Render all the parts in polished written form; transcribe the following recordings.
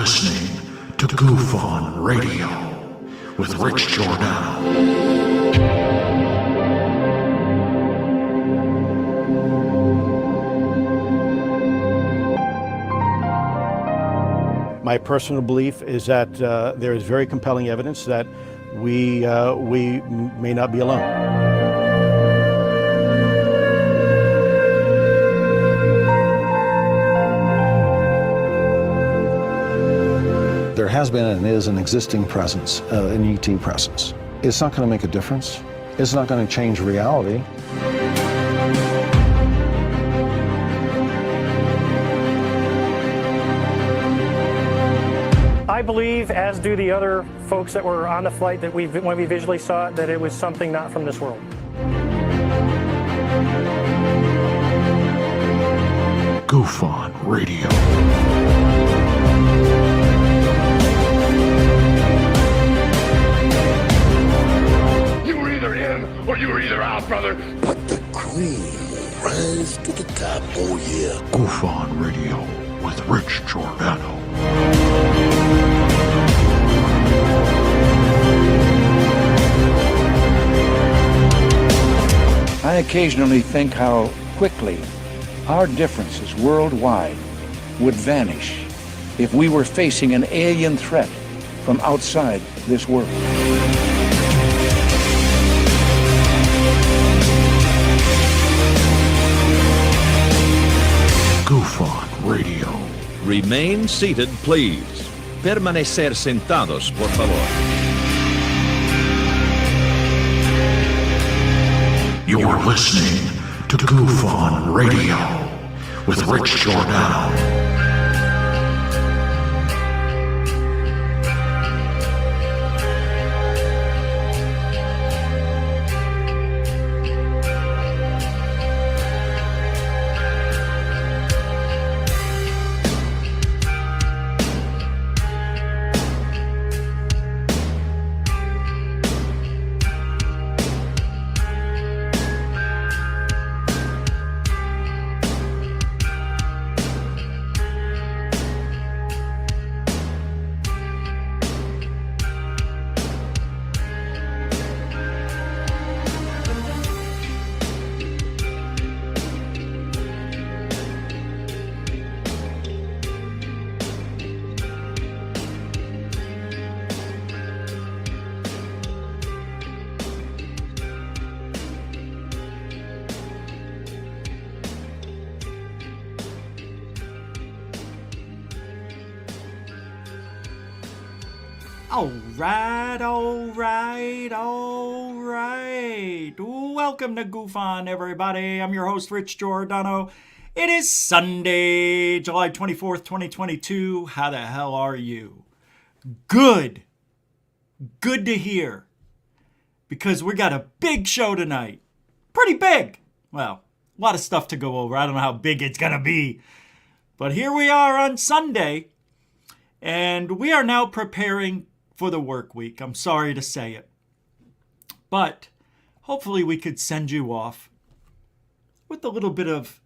listening to Goof On Radio with Rich Giordano. My personal belief is that there is very compelling evidence that we may not be alone. There has been and is an existing presence, an ET presence. It's not going to make a difference. It's not going to change reality. I believe, as do the other folks that were on the flight, that when we visually saw it, that it was something not from this world. Goof On Radio. You were either in or you were either out, brother. But the cream will rise to the top, oh yeah. Goof On Radio with Rich Giordano. I occasionally think how quickly our differences worldwide would vanish if we were facing an alien threat from outside this world. Goof On Radio. Remain seated, please. Permanecer sentados, por favor. You're listening to Goof On Radio with Rich Giordano. All right. Welcome to Goof On, everybody. I'm your host, Rich Giordano. It is Sunday, July 24th, 2022. How the hell are you? Good. Good to hear. Because we got a big show tonight. Pretty big. Well, a lot of stuff to go over. I don't know how big it's going to be. But here we are on Sunday. And we are now preparing for the work week. I'm sorry to say it. But hopefully we could send you off with a little bit of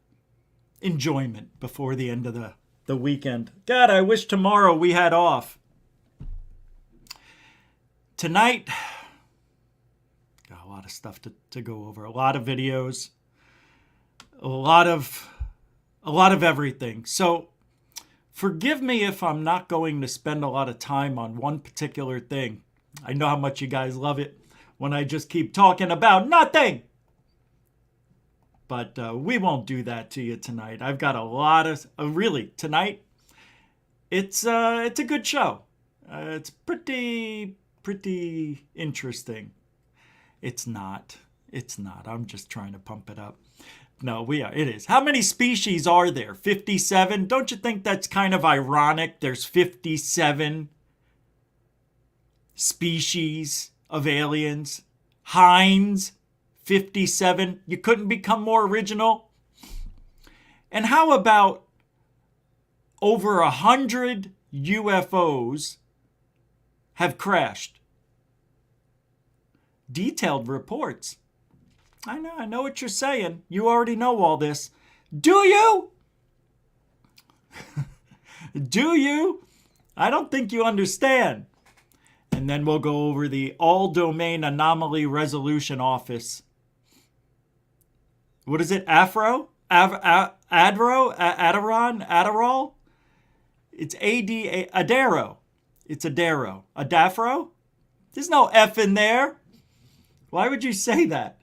enjoyment before the end of the weekend. God, I wish tomorrow we had off. Tonight, got a lot of stuff to go over. A lot of videos. A lot of everything. So forgive me if I'm not going to spend a lot of time on one particular thing. I know how much you guys love it when I just keep talking about nothing. But we won't do that to you tonight. I've got a lot of, really, tonight, it's a good show. It's pretty interesting. It's not. I'm just trying to pump it up. No, it is. How many species are there? 57? Don't you think that's kind of ironic? There's 57 species of aliens. Heinz, 57. You couldn't become more original? And how about over 100 UFOs have crashed? Detailed reports. I know what you're saying. You already know all this. Do you? Do you? I don't think you understand. And then we'll go over the All-Domain Anomaly Resolution Office. What is it? Afro? Adderall? It's Adaro. It's Adaro. Adafro? There's no F in there. Why would you say that?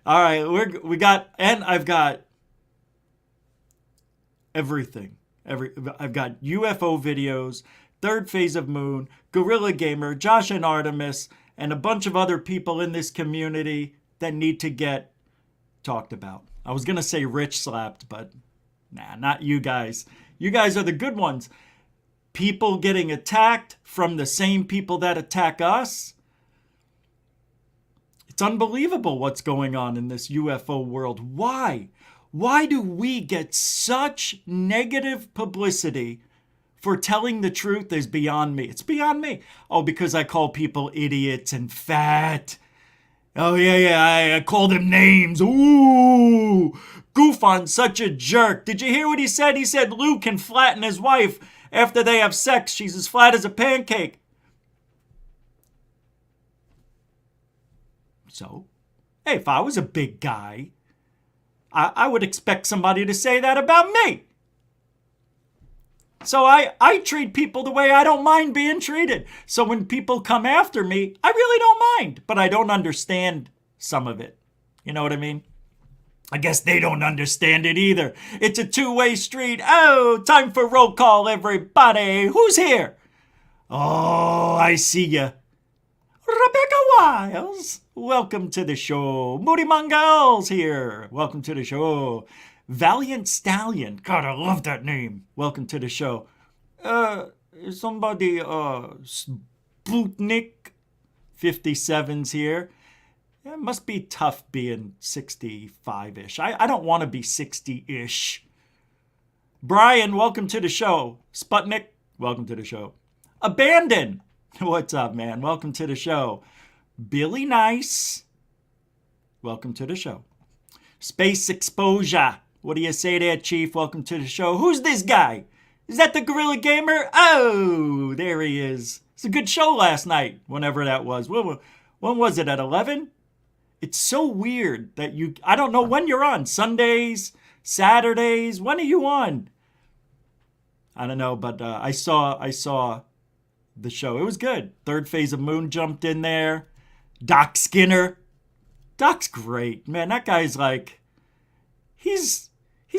All right, I've got everything. I've got UFO videos, Third Phase of Moon, Gorilla Gamer, Josh and Artemis, and a bunch of other people in this community that need to get talked about. I was going to say rich slapped, but nah, not you guys. You guys are the good ones. People getting attacked from the same people that attack us. It's unbelievable what's going on in this UFO world. Why? Why do we get such negative publicity for telling the truth is beyond me? It's beyond me. Oh, because I call people idiots and fat. Oh, yeah, I call them names. Ooh, Goofon's such a jerk. Did you hear what he said? He said Lou can flatten his wife after they have sex. She's as flat as a pancake. So, hey, if I was a big guy, I would expect somebody to say that about me. So I treat people the way I don't mind being treated. So when people come after me, I really don't mind, but I don't understand some of it. You know what I mean? I guess they don't understand it either. It's a two-way street. Oh, time for roll call, everybody. Who's here? Oh, I see ya. Rebecca Wiles, welcome to the show. Moody Mongol's here. Welcome to the show. Valiant Stallion. God, I love that name. Welcome to the show. Somebody, Sputnik 57's here. It must be tough being 65-ish. I don't want to be 60-ish. Brian, welcome to the show. Sputnik, welcome to the show. Abandon. What's up, man? Welcome to the show. Billy Nice, welcome to the show. Space Exposure. What do you say there, Chief? Welcome to the show. Who's this guy? Is that the Gorilla Gamer? Oh, there he is. It's a good show last night, whenever that was. When was it, at 11? It's so weird that I don't know when you're on. Sundays, Saturdays, when are you on? I don't know, but I saw the show. It was good. Third Phase of Moon jumped in there. Doc Skinner. Doc's great. Man, that guy's like, he's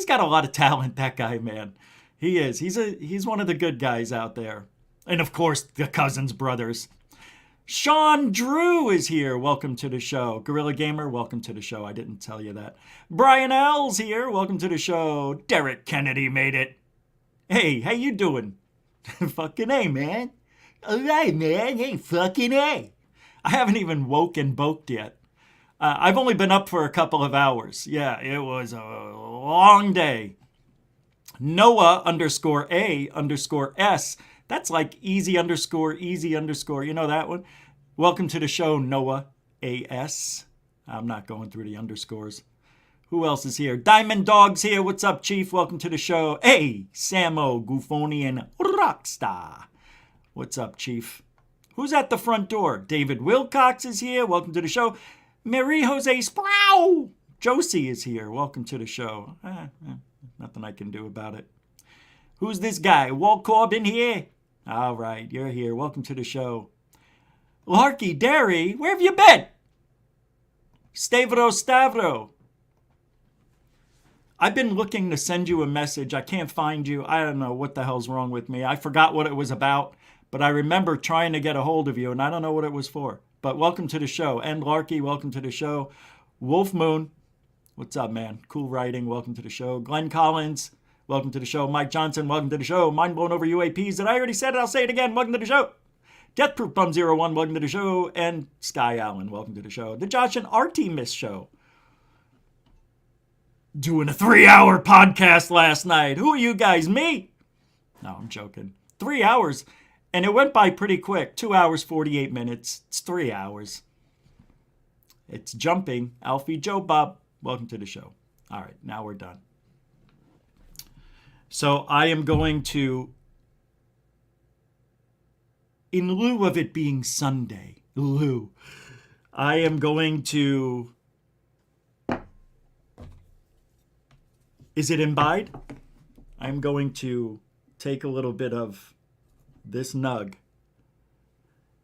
got a lot of talent, that guy, man. He is. He's one of the good guys out there. And of course, the Cousins brothers. Sean Drew is here. Welcome to the show. Gorilla Gamer, welcome to the show. I didn't tell you that. Brian L's here. Welcome to the show. Derek Kennedy made it. Hey, how you doing? Fucking A, man. All right, man. Hey, fucking A. I haven't even woke and boked yet. I've only been up for a couple of hours. Yeah, it was a long day. Noah_A_S. That's like easy underscore. You know that one? Welcome to the show, Noah AS. I'm not going through the underscores. Who else is here? Diamond Dog's here. What's up, Chief? Welcome to the show. Hey, Samo, Goofonian Rockstar. What's up, Chief? Who's at the front door? David Wilcox is here. Welcome to the show. Marie Jose Sproul. Josie is here. Welcome to the show. Nothing I can do about it. Who's this guy? Walt Corbin here? All right, you're here. Welcome to the show. Larky Derry, where have you been? Stavro. I've been looking to send you a message. I can't find you. I don't know what the hell's wrong with me. I forgot what it was about, but I remember trying to get a hold of you, and I don't know what it was for. But welcome to the show. And Larky, welcome to the show. Wolf Moon, what's up, man? Cool writing, welcome to the show. Glenn Collins, welcome to the show. Mike Johnson, welcome to the show. Mind blown over UAPs. Did I already said it? I'll say it again. Welcome to the show. Deathproof Bum 01, welcome to the show. And Sky Allen, welcome to the show. The Josh and Artemis show. Doing a 3-hour podcast last night. Who are you guys? Me? No, I'm joking. 3 hours. And it went by pretty quick. 2 hours, 48 minutes. It's 3 hours. It's jumping. Alfie Joe Bob, welcome to the show. All right, now we're done. So I am going to in lieu of it being Sunday, I am going to... Is it imbibed? I'm going to take a little bit of this nug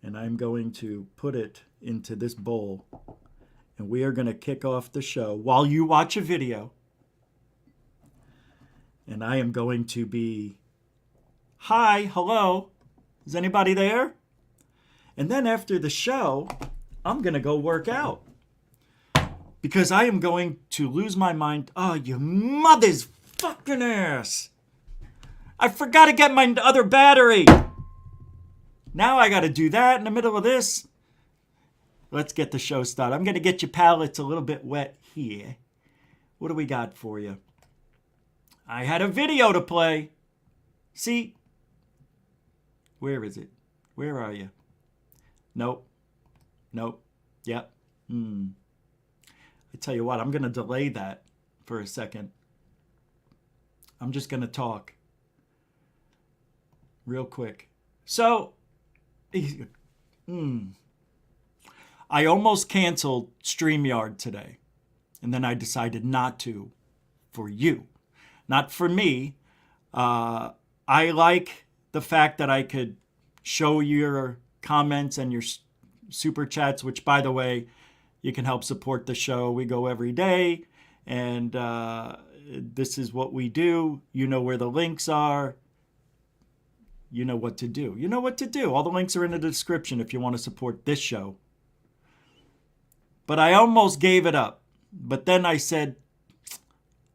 and I'm going to put it into this bowl. And we are going to kick off the show while you watch a video. And I am going to be, hi, hello, is anybody there? And then after the show, I'm going to go work out. Because I am going to lose my mind. Oh, you mother's fucking ass. I forgot to get my other battery. Now I got to do that in the middle of this. Let's get the show started. I'm going to get your palates a little bit wet here. What do we got for you? I had a video to play. See? Where is it? Where are you? Nope. Yep. I tell you what, I'm going to delay that for a second. I'm just going to talk real quick. So, I almost canceled StreamYard today. And then I decided not to for you. Not for me. I like the fact that I could show your comments and your super chats, which, by the way, you can help support the show. We go every day, and this is what we do. You know where the links are. You know what to do. You know what to do. All the links are in the description if you want to support this show. But I almost gave it up. But then I said,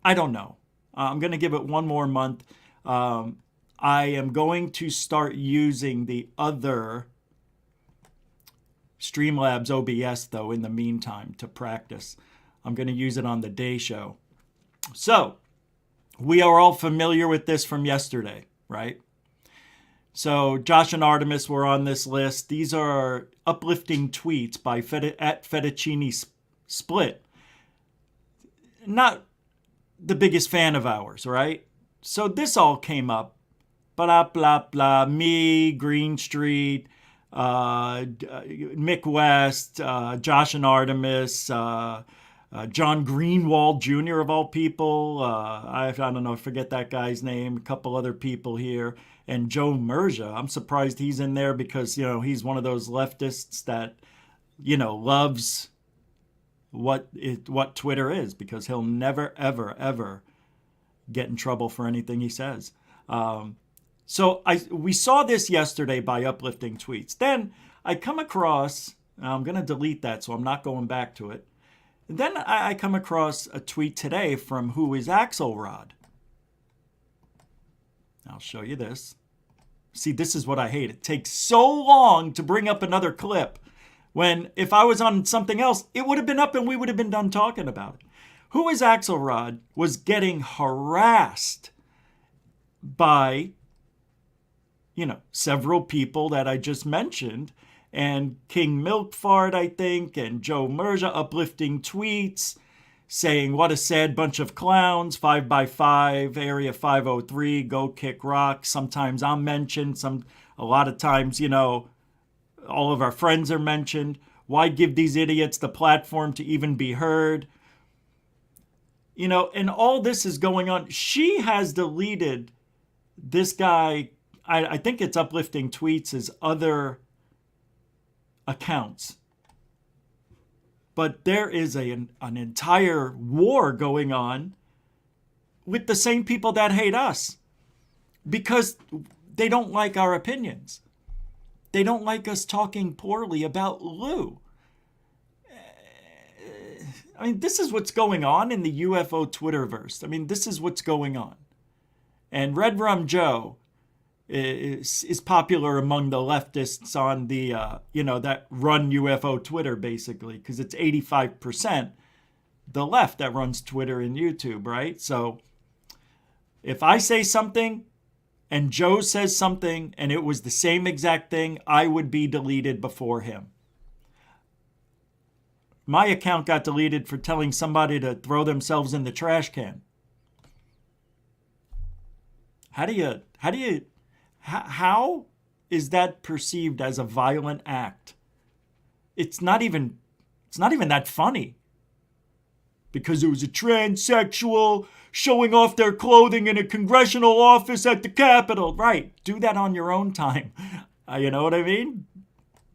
I don't know. I'm going to give it one more month. I am going to start using the other Streamlabs OBS, though, in the meantime, to practice. I'm going to use it on the day show. So, we are all familiar with this from yesterday, right? So, Josh and Artemis were on this list. These are uplifting tweets by at Fettuccine Split. Not the biggest fan of ours, right? So, this all came up. Blah, blah, blah. Me, Green Street, Mick West, Josh and Artemis, John Greenwald Jr. of all people. I don't know, forget that guy's name. A couple other people here. And Joe Merja. I'm surprised he's in there because, he's one of those leftists that, loves what Twitter is, because he'll never, ever, ever get in trouble for anything he says. So we saw this yesterday by uplifting tweets. Then I come across, I'm going to delete that, so I'm not going back to it. And then I come across a tweet today from Who is Axelrod. I'll show you this. See, this is what I hate. It takes so long to bring up another clip when if I was on something else, it would have been up and we would have been done talking about it. Who is Axelrod was getting harassed by several people that I just mentioned, and King Milkfart, I think, and Joe Merja uplifting tweets saying, what a sad bunch of clowns, 5x5, Area 503, go kick rock. Sometimes I'm mentioned, a lot of times, all of our friends are mentioned. Why give these idiots the platform to even be heard? And all this is going on. She has deleted this guy, I think it's uplifting tweets, as other accounts. But there is an entire war going on with the same people that hate us because they don't like our opinions. They don't like us talking poorly about Lou. I mean, this is what's going on in the UFO Twitterverse. I mean, this is what's going on. And Red Rum Joe is popular among the leftists on the, that run UFO Twitter, basically, because it's 85% the left that runs Twitter and YouTube, right? So if I say something and Joe says something and it was the same exact thing, I would be deleted before him. My account got deleted for telling somebody to throw themselves in the trash can. How is that perceived as a violent act? It's not even that funny. Because it was a transsexual showing off their clothing in a congressional office at the Capitol. Right. Do that on your own time. You know what I mean?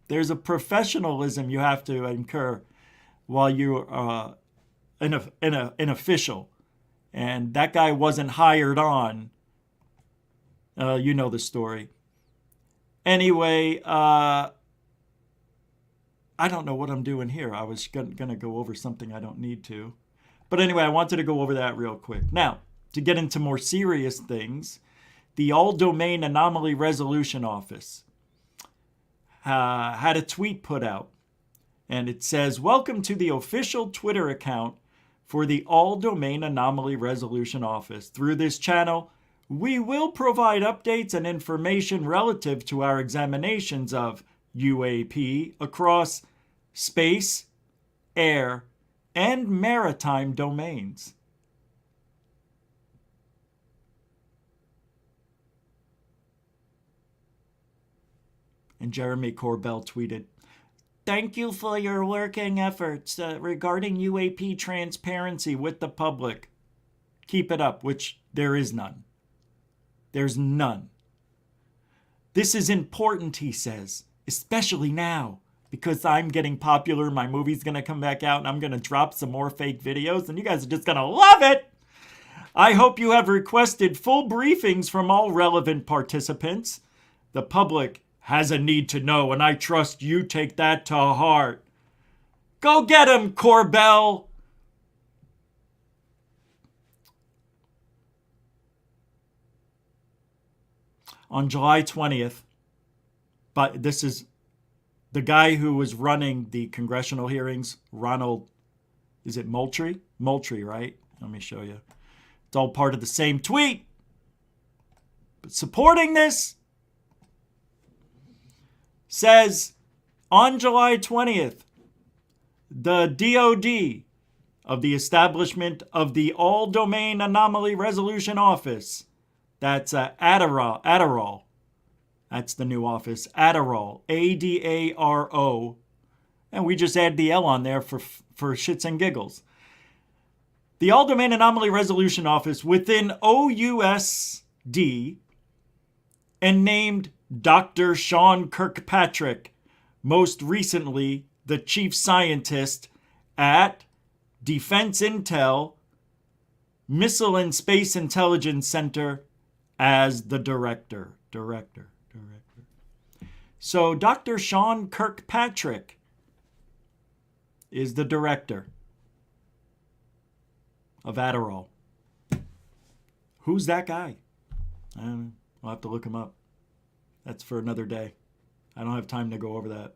There's a professionalism you have to incur while you're an official. And that guy wasn't hired on. You know the story. Anyway, I don't know what I'm doing here. I was going to go over something I don't need to. But anyway, I wanted to go over that real quick. Now, to get into more serious things, the All Domain Anomaly Resolution Office had a tweet put out. And it says, "Welcome to the official Twitter account for the All Domain Anomaly Resolution Office. Through this channel, we will provide updates and information relative to our examinations of UAP across space, air, and maritime domains." And Jeremy Corbell tweeted, "Thank you for your working efforts regarding UAP transparency with the public. Keep it up," which there is none. There's none. "This is important," he says, "especially now, because I'm getting popular, my movie's going to come back out, and I'm going to drop some more fake videos, and you guys are just going to love it. I hope you have requested full briefings from all relevant participants. The public has a need to know, and I trust you take that to heart. Go get him, Corbell." On July 20th, but this is the guy who was running the congressional hearings, Ronald, is it Moultrie? Moultrie, right? Let me show you. It's all part of the same tweet. But supporting this says, on July 20th, the DOD of the establishment of the All Domain Anomaly Resolution Office, that's Adderall. That's the new office, Adderall, ADARO. And we just add the L on there for shits and giggles. The All Domain Anomaly Resolution Office within OUSD and named Dr. Sean Kirkpatrick, most recently the chief scientist at Defense Intel Missile and Space Intelligence Center, as the director. So Dr. Sean Kirkpatrick is the director of Adderall. Who's that guy? I'll have to look him up. That's for another day. I don't have time to go over that.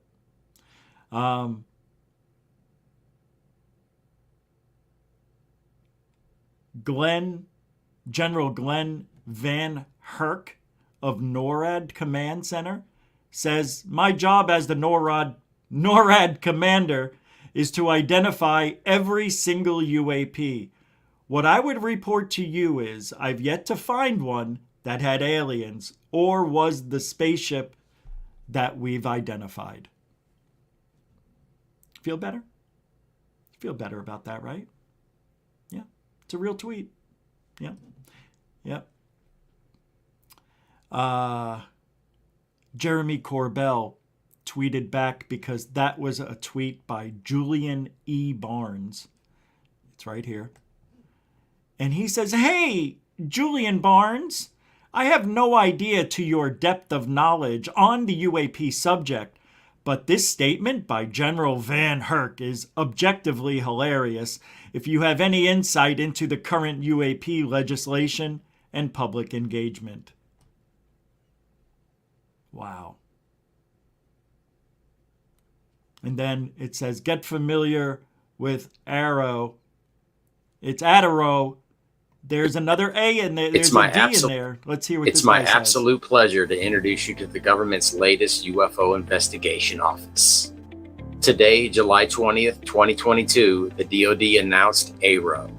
General Glenn Van Herk of NORAD Command Center says, "My job as the NORAD commander is to identify every single UAP. What I would report to you is I've yet to find one that had aliens or was the spaceship that we've identified." Feel better? Feel better about that, right? Yeah, it's a real tweet. Yeah. Jeremy Corbell tweeted back, because that was a tweet by Julian E. Barnes. It's right here. And he says, "Hey, Julian Barnes, I have no idea to your depth of knowledge on the UAP subject, but this statement by General Van Herk is objectively hilarious if you have any insight into the current UAP legislation and public engagement." Wow. And then it says, "Get familiar with Arrow." It's Adderall. There's another A in there. There's a D in there. Let's hear what this guy says. It's my absolute pleasure to introduce you to the government's latest UFO investigation office. Today, July 20th, 2022, the DoD announced ARO,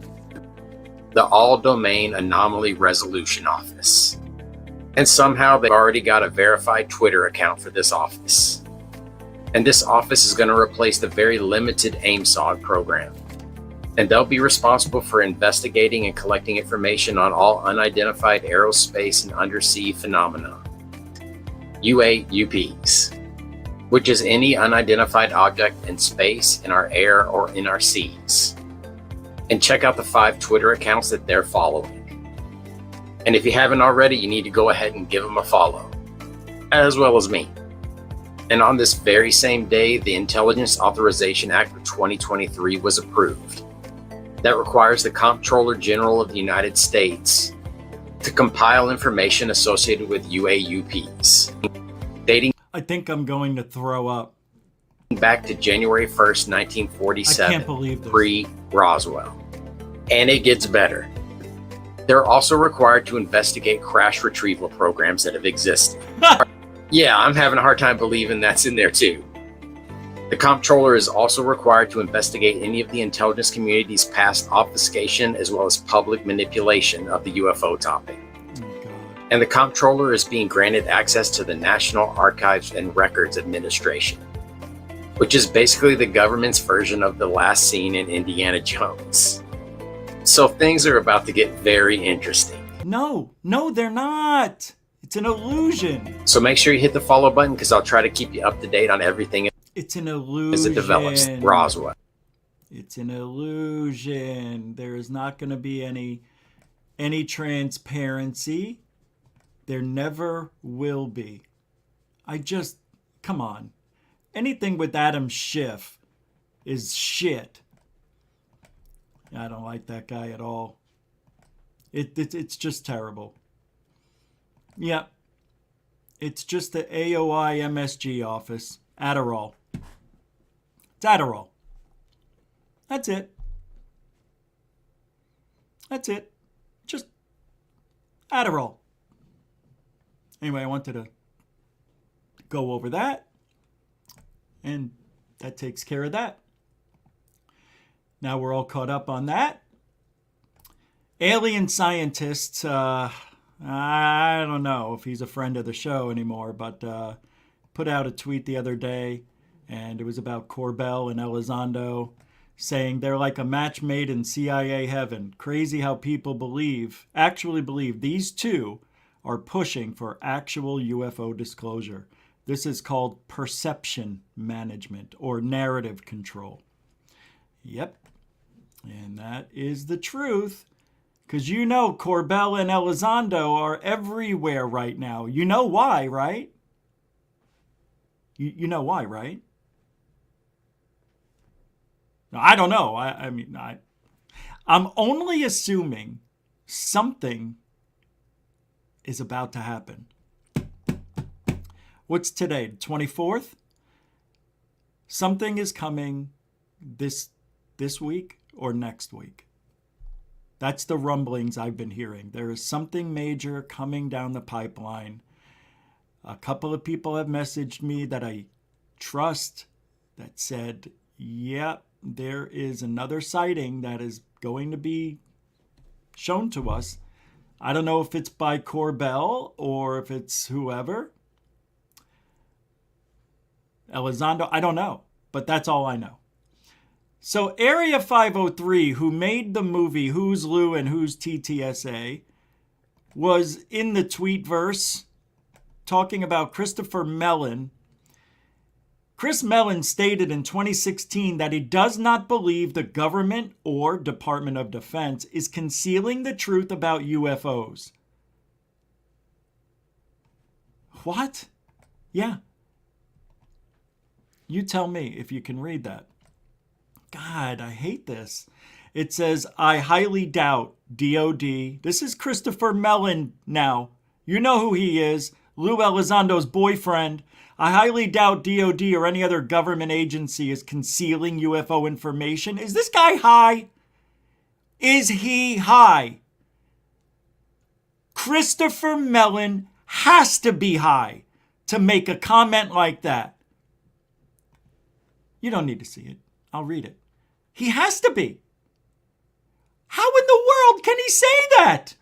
the All Domain Anomaly Resolution Office. And somehow they've already got a verified Twitter account for this office. And this office is going to replace the very limited AIMSOG program. And they'll be responsible for investigating and collecting information on all unidentified aerospace and undersea phenomena. UAUPs, which is any unidentified object in space, in our air, or in our seas. And check out the 5 Twitter accounts that they're following. And if you haven't already, you need to go ahead and give them a follow, as well as me. And on this very same day, the Intelligence Authorization Act of 2023 was approved. That requires the Comptroller General of the United States to compile information associated with UAUPs, dating I think I'm going to throw up. back to January 1st, I 1947, can't believe this. pre-Roswell. And it gets better. They're also required to investigate crash retrieval programs that have existed. Yeah, I'm having a hard time believing that's in there too. The comptroller is also required to investigate any of the intelligence community's past obfuscation as well as public manipulation of the UFO topic. And the comptroller is being granted access to the National Archives and Records Administration, which is basically the government's version of the last scene in Indiana Jones. So things are about to get very interesting. No, they're not. It's an illusion. So make sure you hit the follow button because I'll try to keep you up to date on everything It's an illusion. as it develops. Roswell. It's an illusion. There is not going to be any transparency. There never will be. Come on. Anything with Adam Schiff is shit. I don't like that guy at all. It's just terrible. Yeah. It's just the AOI MSG office. Adderall. It's Adderall. That's it. That's it. Just Adderall. Anyway, I wanted to go over that. And that takes care of that. Now we're all caught up on that. Alien scientists, I don't know if he's a friend of the show anymore, but put out a tweet the other day, and it was about Corbell and Elizondo, saying they're like a match made in CIA heaven. Crazy how people actually believe these two are pushing for actual UFO disclosure. This is called perception management or narrative control. Yep. And that is the truth. Because you know Corbell and Elizondo are everywhere right now. You know why, right? You know why, right? I don't know. I'm only assuming something is about to happen. What's today? 24th? Something is coming this week or next week. That's the rumblings I've been hearing. There is something major coming down the pipeline. A couple of people have messaged me that I trust that said, yep, there is another sighting that is going to be shown to us. I don't know if it's by Corbell or if it's whoever. Elizondo, I don't know, but that's all I know. So Area 503, who made the movie Who's Lou and Who's TTSA, was in the tweet verse talking about Christopher Mellon. Chris Mellon stated in 2016 that he does not believe the government or Department of Defense is concealing the truth about UFOs. What? Yeah. You tell me if you can read that. God, I hate this. It says, I highly doubt DOD. This is Christopher Mellon now. You know who he is. Lou Elizondo's boyfriend. I highly doubt DOD or any other government agency is concealing UFO information. Is this guy high? Is he high? Christopher Mellon has to be high to make a comment like that. You don't need to see it. I'll read it. He has to be. How in the world can he say that?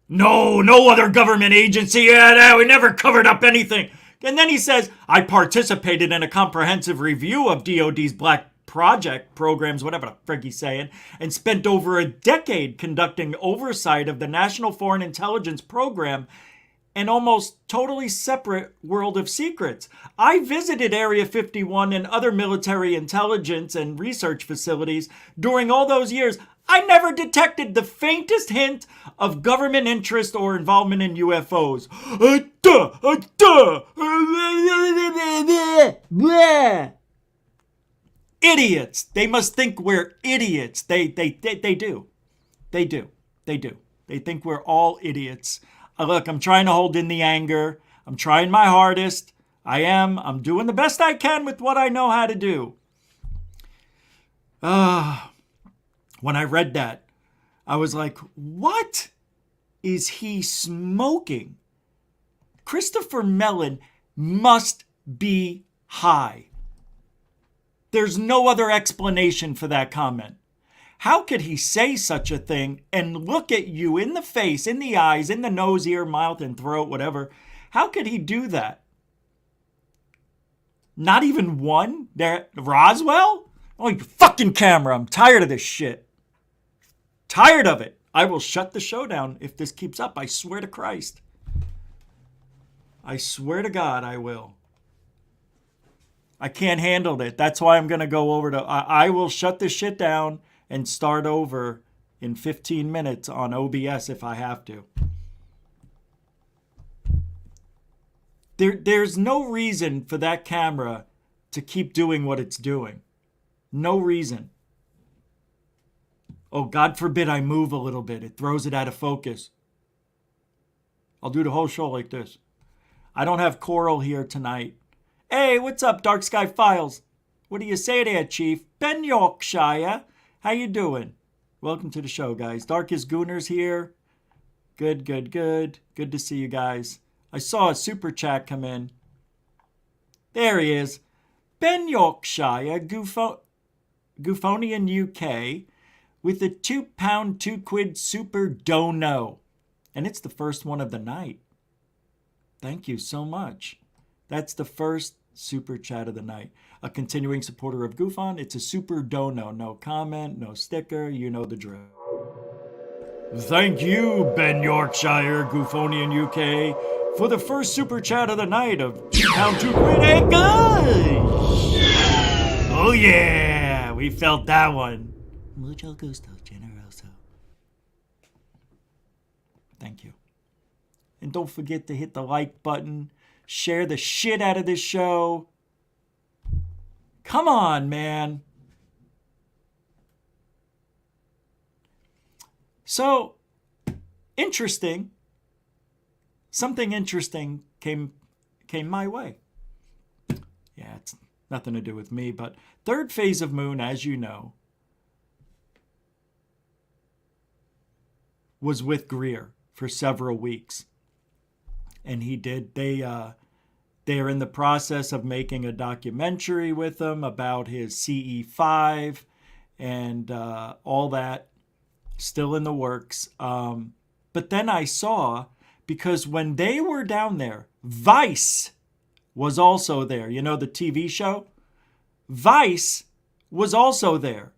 No other government agency. Yeah, we never covered up anything. And then he says, I participated in a comprehensive review of DOD's Black Project programs, whatever the frig he's saying, and spent over a decade conducting oversight of the National Foreign Intelligence Program, an almost totally separate world of secrets. I visited Area 51 and other military intelligence and research facilities. During all those years, I never detected the faintest hint of government interest or involvement in UFOs. Idiots. They must think we're idiots. They do. They do. They think we're all idiots. Look, I'm trying to hold in the anger. I'm trying my hardest. I'm doing the best I can with what I know how to do. When I read that, I was like, what is he smoking? Christopher Mellon must be high. There's no other explanation for that comment. How could he say such a thing and look at you in the face, in the eyes, in the nose, ear, mouth, and throat, whatever? How could he do that? Not even one? Roswell? Oh, you fucking camera. I'm tired of this shit. Tired of it. I will shut the show down if this keeps up. I swear to Christ. I swear to God I will. I can't handle it. That's why I'm going to go over to... I will shut this shit down and start over in 15 minutes on OBS if I have to. There's no reason for that camera to keep doing what it's doing. No reason. Oh, God forbid I move a little bit. It throws it out of focus. I'll do the whole show like this. I don't have Coral here tonight. Hey, what's up, Dark Sky Files? What do you say there, Chief? Ben Yorkshire. How you doing? Welcome to the show, guys. Darkest Gooners here. Good. Good to see you guys. I saw a super chat come in. There he is. Ben Yorkshire, Goofonian UK, with a £2, £2 super dono. And it's the first one of the night. Thank you so much. That's the first super chat of the night. A continuing supporter of GoofOn. It's a super dono. No comment, no sticker. You know the drill. Thank you, Ben Yorkshire, Goofonian UK, for the first super chat of the night of £2, £2. Hey, guys! Oh, yeah. We felt that one. Mucho gusto, generoso. Thank you. And don't forget to hit the like button. Share the shit out of this show. Come on, man. So, interesting. Something interesting came my way. Yeah, it's nothing to do with me, but third phase of Moon, as you know, was with Greer for several weeks. And they're in the process of making a documentary with him about his CE5 and all that, still in the works. But then I saw, because when they were down there, Vice was also there. You know, the TV show? Vice was also there.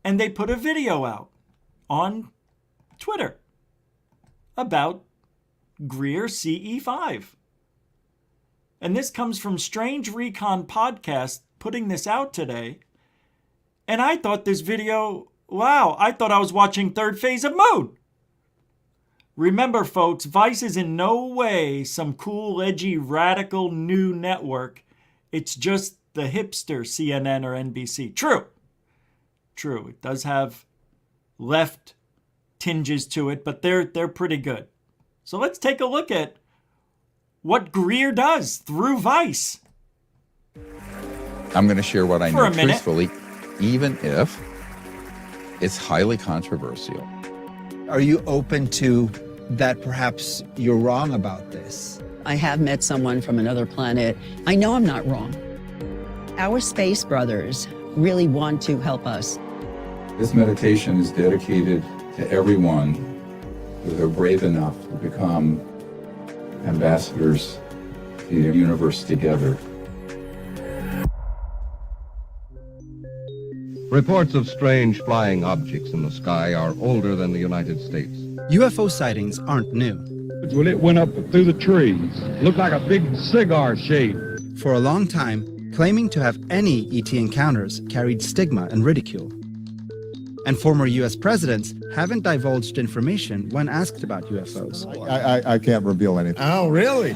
And they put a video out on Twitter about Greer CE5. And this comes from Strange Recon Podcast putting this out today. And I thought this video, wow, I thought I was watching Third Phase of Moon. Remember, folks, Vice is in no way some cool, edgy, radical new network. It's just the hipster CNN or NBC. True. It does have left tinges to it, but they're pretty good. So let's take a look at what Greer does through Vice. I'm going to share what I know truthfully, even if it's highly controversial. Are you open to that perhaps you're wrong about this? I have met someone from another planet. I know I'm not wrong. Our space brothers really want to help us. This meditation is dedicated to everyone who are brave enough to become ambassadors to the universe together. Reports of strange flying objects in the sky are older than the United States. UFO sightings aren't new. Well, it went up through the trees. Looked like a big cigar shape. For a long time, claiming to have any ET encounters carried stigma and ridicule. And former US presidents haven't divulged information when asked about UFOs. I can't reveal anything. Oh, really?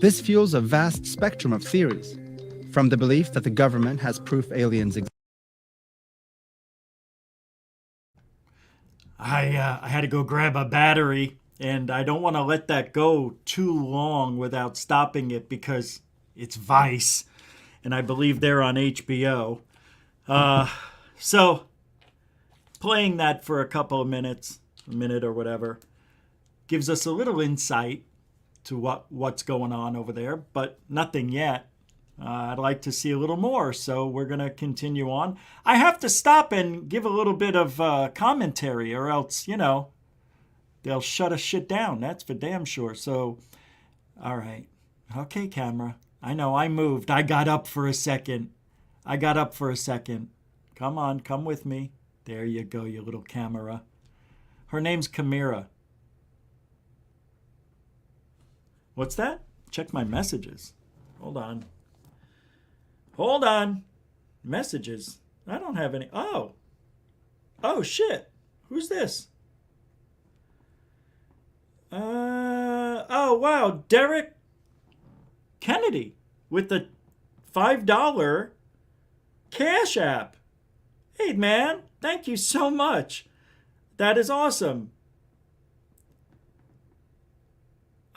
This fuels a vast spectrum of theories, from the belief that the government has proof aliens exist. I had to go grab a battery, and I don't want to let that go too long without stopping it because it's Vice, and I believe they're on HBO. So playing that for a couple of minutes, a minute or whatever, gives us a little insight to what's going on over there, but nothing yet. I'd like to see a little more, so we're going to continue on. I have to stop and give a little bit of commentary, or else, you know, they'll shut us shit down. That's for damn sure. So, all right. Okay, camera. I know, I moved. I got up for a second. Come on, come with me. There you go, you little camera. Her name's Kamira. What's that? Check my messages. Hold on. Messages. I don't have any. Oh, shit. Who's this? Oh, wow. Derek Kennedy with the $5 Cash App. Hey, man. Thank you so much. That is awesome.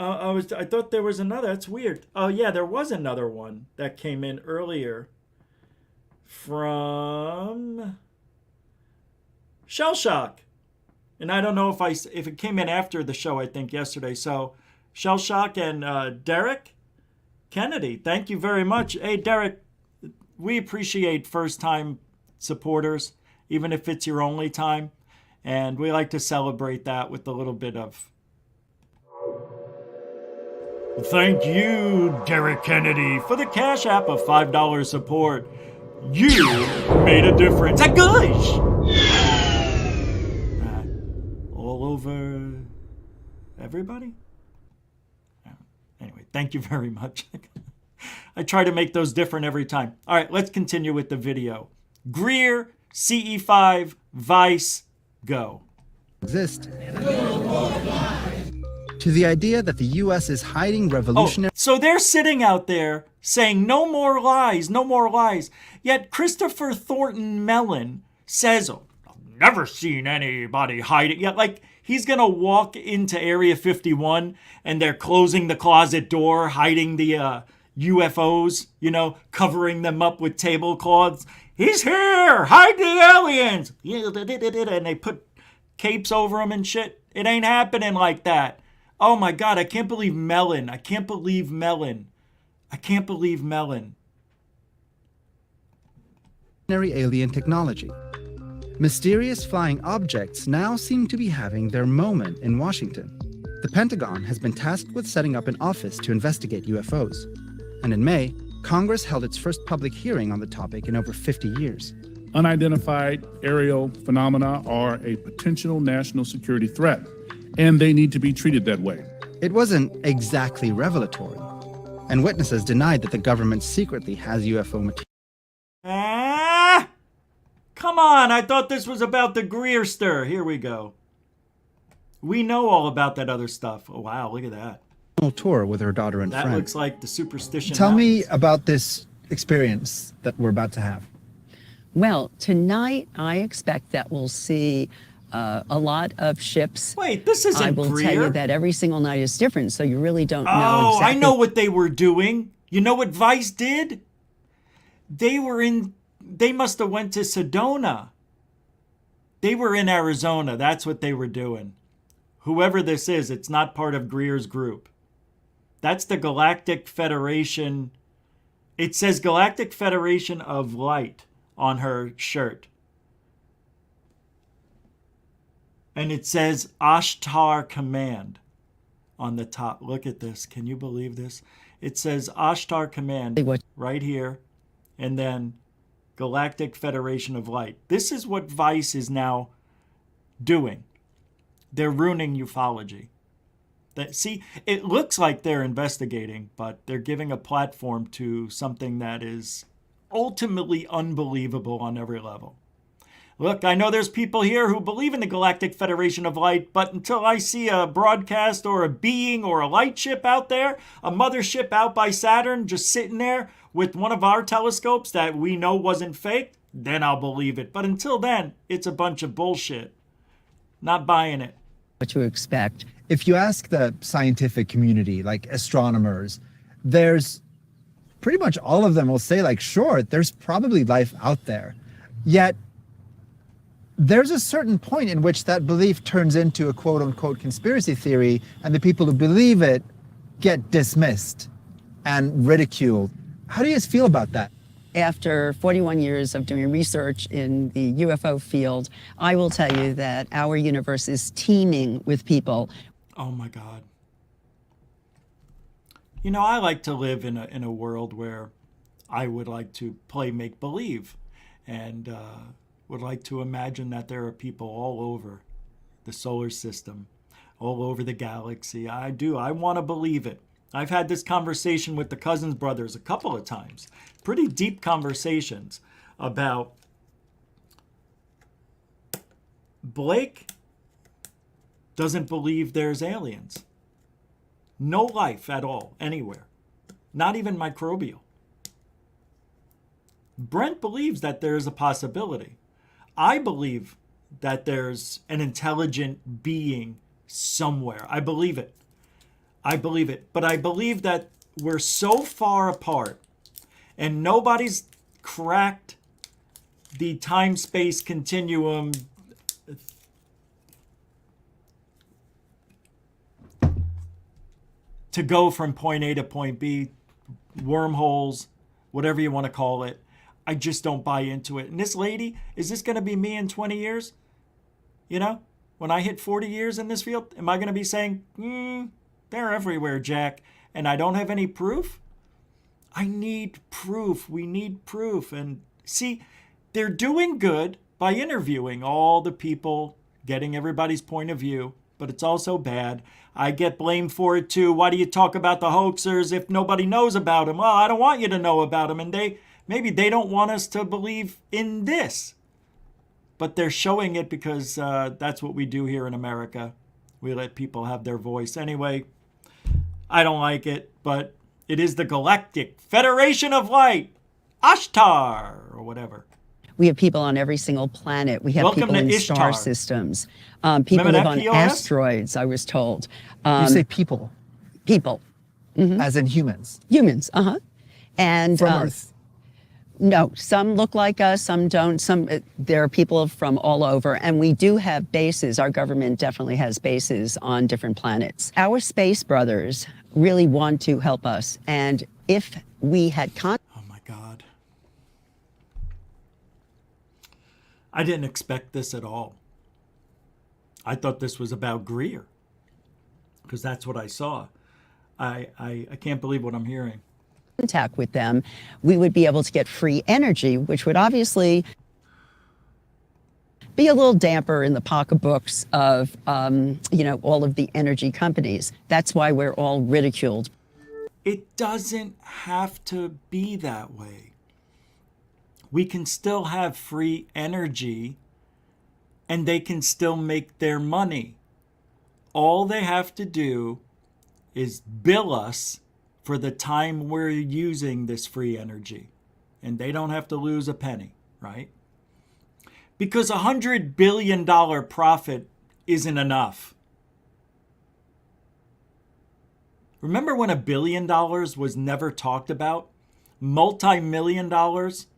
I thought there was another. That's weird. Oh, yeah, there was another one that came in earlier from Shell Shock. And I don't know if it came in after the show, I think, yesterday. So Shell Shock and Derek Kennedy, thank you very much. Hey, Derek, we appreciate first-time supporters, even if it's your only time. And we like to celebrate that with a little bit of... Thank you, Derek Kennedy, for the Cash App of $5 support. You made a difference. A gosh! All over everybody? Anyway, thank you very much. I try to make those different every time. All right, let's continue with the video. Greer, CE5, Vice, go. Exist. To the idea that the U.S. is hiding revolutionary... So they're sitting out there saying, no more lies, no more lies. Yet Christopher Thornton Mellon says, oh, I've never seen anybody hide it. Yet, like, he's going to walk into Area 51 and they're closing the closet door, hiding the UFOs, you know, covering them up with tablecloths. He's here! Hide the aliens! And they put capes over them and shit. It ain't happening like that. Oh my God, I can't believe Mellon. Alien technology. Mysterious flying objects now seem to be having their moment in Washington. The Pentagon has been tasked with setting up an office to investigate UFOs. And in May, Congress held its first public hearing on the topic in over 50 years. Unidentified aerial phenomena are a potential national security threat, and they need to be treated that way. It wasn't exactly revelatory, and witnesses denied that the government secretly has UFO material. Come on, I thought this was about the Greer stir. Here we go. We know all about that other stuff. Oh, wow, look at that. Tour with her daughter and friend. That looks like the Superstition Tell Mountains. me about this experience that we're about to have. Well, tonight I expect that we'll see a lot of ships. Wait, this isn't I will Greer. tell you that every single night is different, so you really don't know Oh, exactly. I know what they were doing. You know what Vice did? They must have went to Sedona. They were in Arizona. That's what they were doing. Whoever this is, it's not part of Greer's group. That's the Galactic Federation. It says Galactic Federation of Light on her shirt. And it says Ashtar Command on the top. Look at this. Can you believe this? It says Ashtar Command right here. And then Galactic Federation of Light. This is what Vice is now doing. They're ruining ufology. See, it looks like they're investigating, but they're giving a platform to something that is ultimately unbelievable on every level. Look, I know there's people here who believe in the Galactic Federation of Light, but until I see a broadcast or a being or a light ship out there, a mothership out by Saturn just sitting there with one of our telescopes that we know wasn't fake, then I'll believe it. But until then, it's a bunch of bullshit. Not buying it. What to expect. If you ask the scientific community, like astronomers, there's pretty much all of them will say, like, sure, there's probably life out there. Yet there's a certain point in which that belief turns into a quote unquote conspiracy theory, and the people who believe it get dismissed and ridiculed. How do you guys feel about that? After 41 years of doing research in the UFO field, I will tell you that our universe is teeming with people. Oh my God. You know, I like to live in a world where I would like to play make-believe and would like to imagine that there are people all over the solar system, all over the galaxy. I do. I want to believe it. I've had this conversation with the Cousins brothers a couple of times. Pretty deep conversations about Blake doesn't believe there's aliens. No life at all, anywhere. Not even microbial. Brent believes that there is a possibility. I believe that there's an intelligent being somewhere. I believe it. I believe it. But I believe that we're so far apart and nobody's cracked the time-space continuum to go from point A to point B, wormholes, whatever you want to call it. I just don't buy into it. And this lady, is this going to be me in 20 years? You know, when I hit 40 years in this field, am I going to be saying, they're everywhere, Jack, and I don't have any proof? I need proof. We need proof. And see, they're doing good by interviewing all the people, getting everybody's point of view, but it's also bad. I get blamed for it too. Why do you talk about the hoaxers if nobody knows about them? Well, I don't want you to know about them, and maybe they don't want us to believe in this. But they're showing it because that's what we do here in America. We let people have their voice. Anyway, I don't like it, but it is the Galactic Federation of Light, Ashtar, or whatever. We have people on every single planet. We have Welcome people to in Ishtar. star systems. People Remember live that on POS? asteroids, I was told. You say people, People. as in humans. Humans, And From Earth. no, some look like us, some don't. There are people from all over, and we do have bases. Our government definitely has bases on different planets. Our space brothers really want to help us, and if we had Oh my God. I didn't expect this at all. I thought this was about Greer, because that's what I saw. I can't believe what I'm hearing. contact with them, we would be able to get free energy, which would obviously be a little damper in the pocketbooks of, all of the energy companies. That's why we're all ridiculed. It doesn't have to be that way. We can still have free energy and they can still make their money. All they have to do is bill us for the time we're using this free energy. And they don't have to lose a penny, right? Because $100 billion profit isn't enough. Remember when $1 billion was never talked about? Multi-million dollars?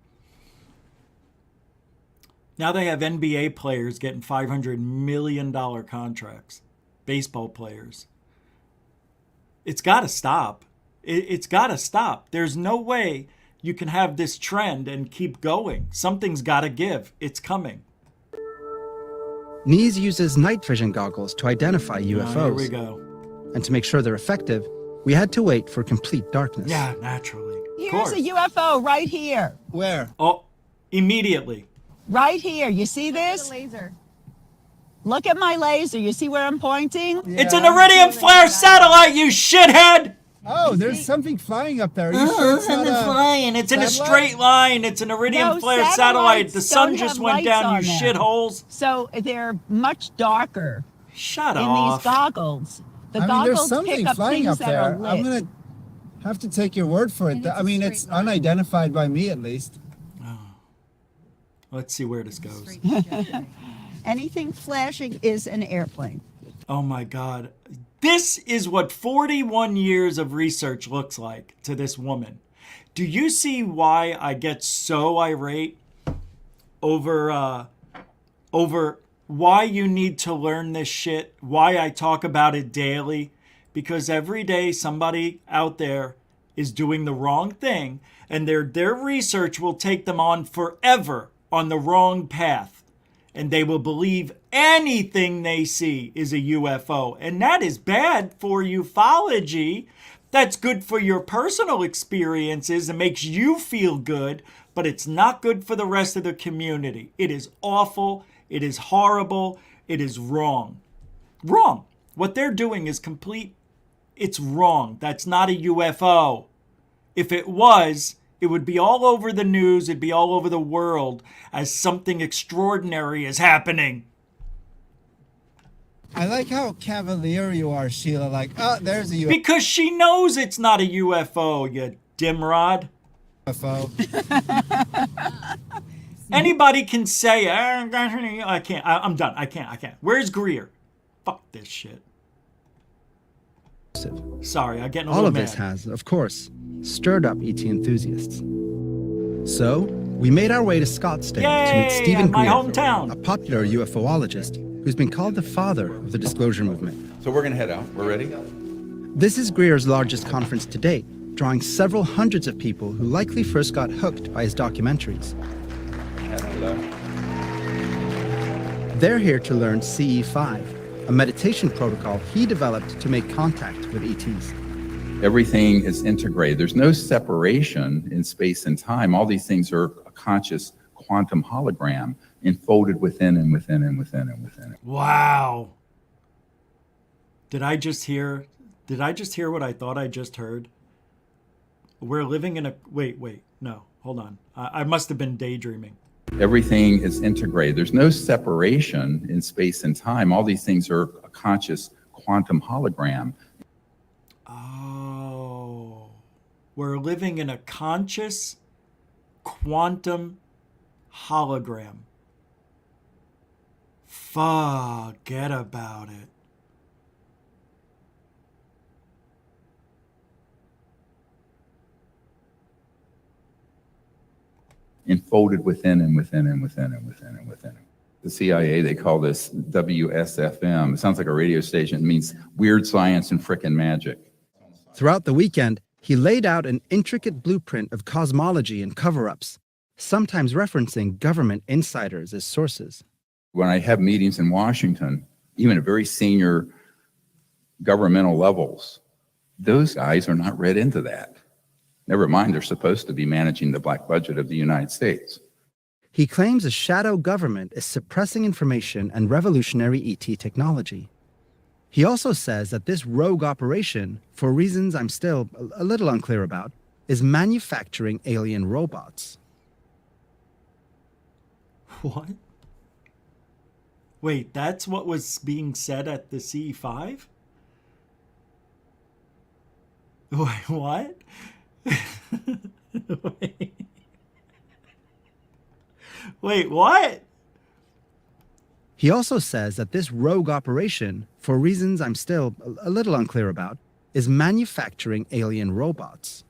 Now they have NBA players getting $500 million contracts. Baseball players. It's got to stop. It's got to stop. There's no way you can have this trend and keep going. Something's got to give. It's coming. NEES uses night vision goggles to identify UFOs. Here we go. And to make sure they're effective, we had to wait for complete darkness. Yeah, naturally. Here's a UFO right here. Where? Oh, immediately. Right here. You see this? Laser. Look at my laser. You see where I'm pointing? Yeah. It's an iridium flare satellite, you shithead! Oh, there's something flying up there. Are you sure it's not flying. It's in a straight line. It's an iridium flare satellite. The sun just went down, you shitholes. So they're much darker. Shut in off. These goggles. The there's goggles something pick up flying things up that there. are lit. I'm going to have to take your word for it. I mean, it's unidentified by me, at least. Let's see where this goes. Anything flashing is an airplane. Oh my God. This is what 41 years of research looks like to this woman. Do you see why I get so irate over why you need to learn this shit, why I talk about it daily? Because every day somebody out there is doing the wrong thing, and their research will take them on forever on the wrong path. And they will believe anything they see is a UFO. And that is bad for ufology. That's good for your personal experiences and makes you feel good, but it's not good for the rest of the community. It is awful. It is horrible. It is wrong. Wrong. What they're doing is complete. It's wrong. That's not a UFO. If it was, it would be all over the news. It'd be all over the world as something extraordinary is happening. I like how cavalier you are, Sheila. Like, oh, there's a UFO. Because she knows it's not a UFO, you dimrod. UFO. Anybody can say, I can't. I'm done. I can't. Where's Greer? Fuck this shit. Sorry, I'm getting a All little of mad. this has, of course, stirred up ET enthusiasts. So, we made our way to Scottsdale to meet Stephen my Greer, hometown. a popular UFOologist who's been called the father of the disclosure movement. So we're going to head out. We're ready? This is Greer's largest conference to date, drawing several hundreds of people who likely first got hooked by his documentaries. They're here to learn CE5, a meditation protocol he developed to make contact with ETs. Everything is integrated. There's no separation in space and time. All these things are a conscious quantum hologram enfolded within and within and within and within. Wow. Did I just hear what I thought I just heard? We're living in a... Wait. No, hold on. I must have been daydreaming. Everything is integrated. There's no separation in space and time. All these things are a conscious quantum hologram. Oh. We're living in a conscious quantum hologram. Forget about it. Enfolded within and within and within and within and within. The CIA, they call this WSFM. It sounds like a radio station. It means weird science and frickin' magic. Throughout the weekend, he laid out an intricate blueprint of cosmology and cover-ups, sometimes referencing government insiders as sources. When I have meetings in Washington, even at very senior governmental levels, those guys are not read into that. Never mind, they're supposed to be managing the black budget of the United States. He claims a shadow government is suppressing information and revolutionary ET technology. He also says that this rogue operation, for reasons I'm still a little unclear about, is manufacturing alien robots. What? Wait, that's what was being said at the CE5? Wait, what? Wait, what? He also says that this rogue operation, for reasons I'm still a little unclear about, is manufacturing alien robots.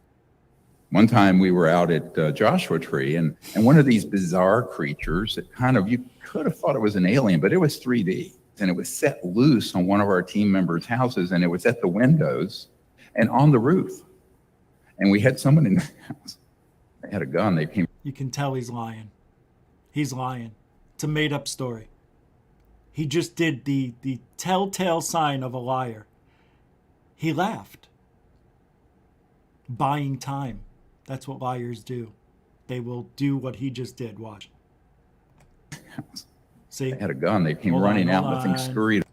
One time we were out at Joshua Tree, and one of these bizarre creatures that kind of, you could have thought it was an alien, but it was 3D. And it was set loose on one of our team members' houses, and it was at the windows and on the roof. And we had someone in the house. They had a gun. They came. You can tell he's lying. He's lying. It's a made-up story. He just did the telltale sign of a liar. He laughed. Buying time. That's what liars do. They will do what he just did. Watch. See? They had a gun. They came Hold running on, out. The thing hold on. scurried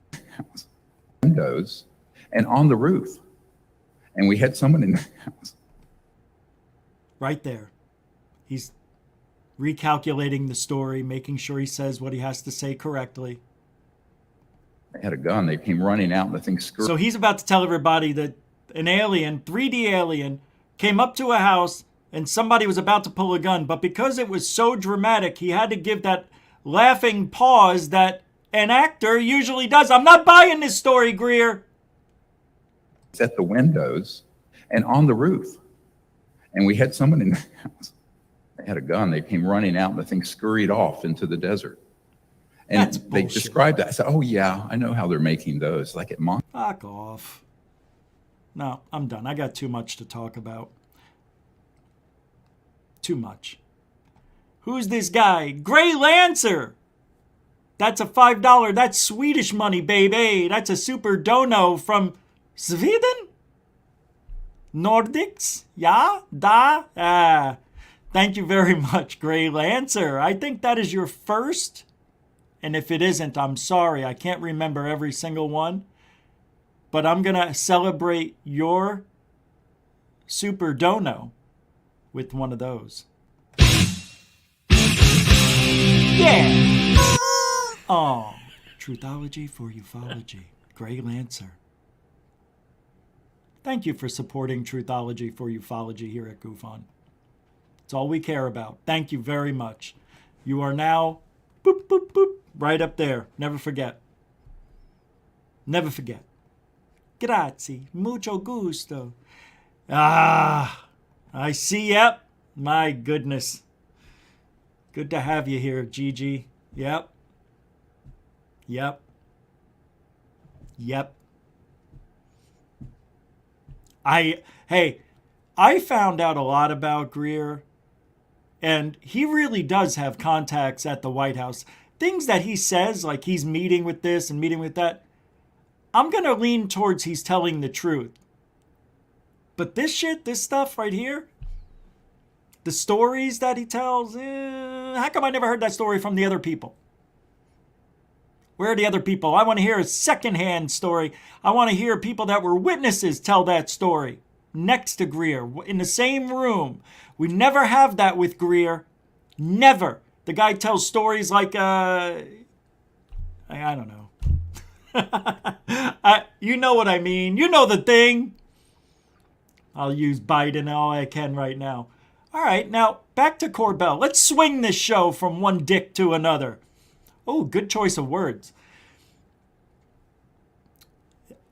windows and on the roof. And we had someone in the house. Right there. He's recalculating the story, making sure he says what he has to say correctly. They had a gun. They came running out. The thing scurried. So he's about to tell everybody that an alien, 3D alien, came up to a house and somebody was about to pull a gun. But because it was so dramatic, he had to give that laughing pause that an actor usually does. I'm not buying this story, Greer. At the windows and on the roof. And we had someone in the house. They had a gun. They came running out and the thing scurried off into the desert. And That's they bullshit. described that. I said, oh, yeah, I know how they're making those. Like at Mon. Fuck off. No, I'm done. I got too much to talk about. Too much. Who's this guy? Gray Lancer. That's a $5. That's Swedish money, baby. That's a super dono from Sweden? Nordics? Ja? Da? Thank you very much, Gray Lancer. I think that is your first. And if it isn't, I'm sorry. I can't remember every single one. But I'm going to celebrate your super dono with one of those. Yeah! Oh, Truthology for ufology. Gray Lancer. Thank you for supporting Truthology for ufology here at GoofOn. It's all we care about. Thank you very much. You are now boop, boop, boop, right up there. Never forget. Never forget. Grazie. Mucho gusto. Ah, I see. Yep. My goodness. Good to have you here, Gigi. Yep. Yep. Yep. I found out a lot about Greer, and he really does have contacts at the White House. Things that he says, like he's meeting with this and meeting with that, I'm going to lean towards he's telling the truth. But this shit, this stuff right here, the stories that he tells, how come I never heard that story from the other people? Where are the other people? I want to hear a secondhand story. I want to hear people that were witnesses tell that story next to Greer in the same room. We never have that with Greer. Never. The guy tells stories like, I don't know. You know what I mean. You know the thing. I'll use Biden all I can right now. All right, now back to Corbell. Let's swing this show from one dick to another. Oh, good choice of words.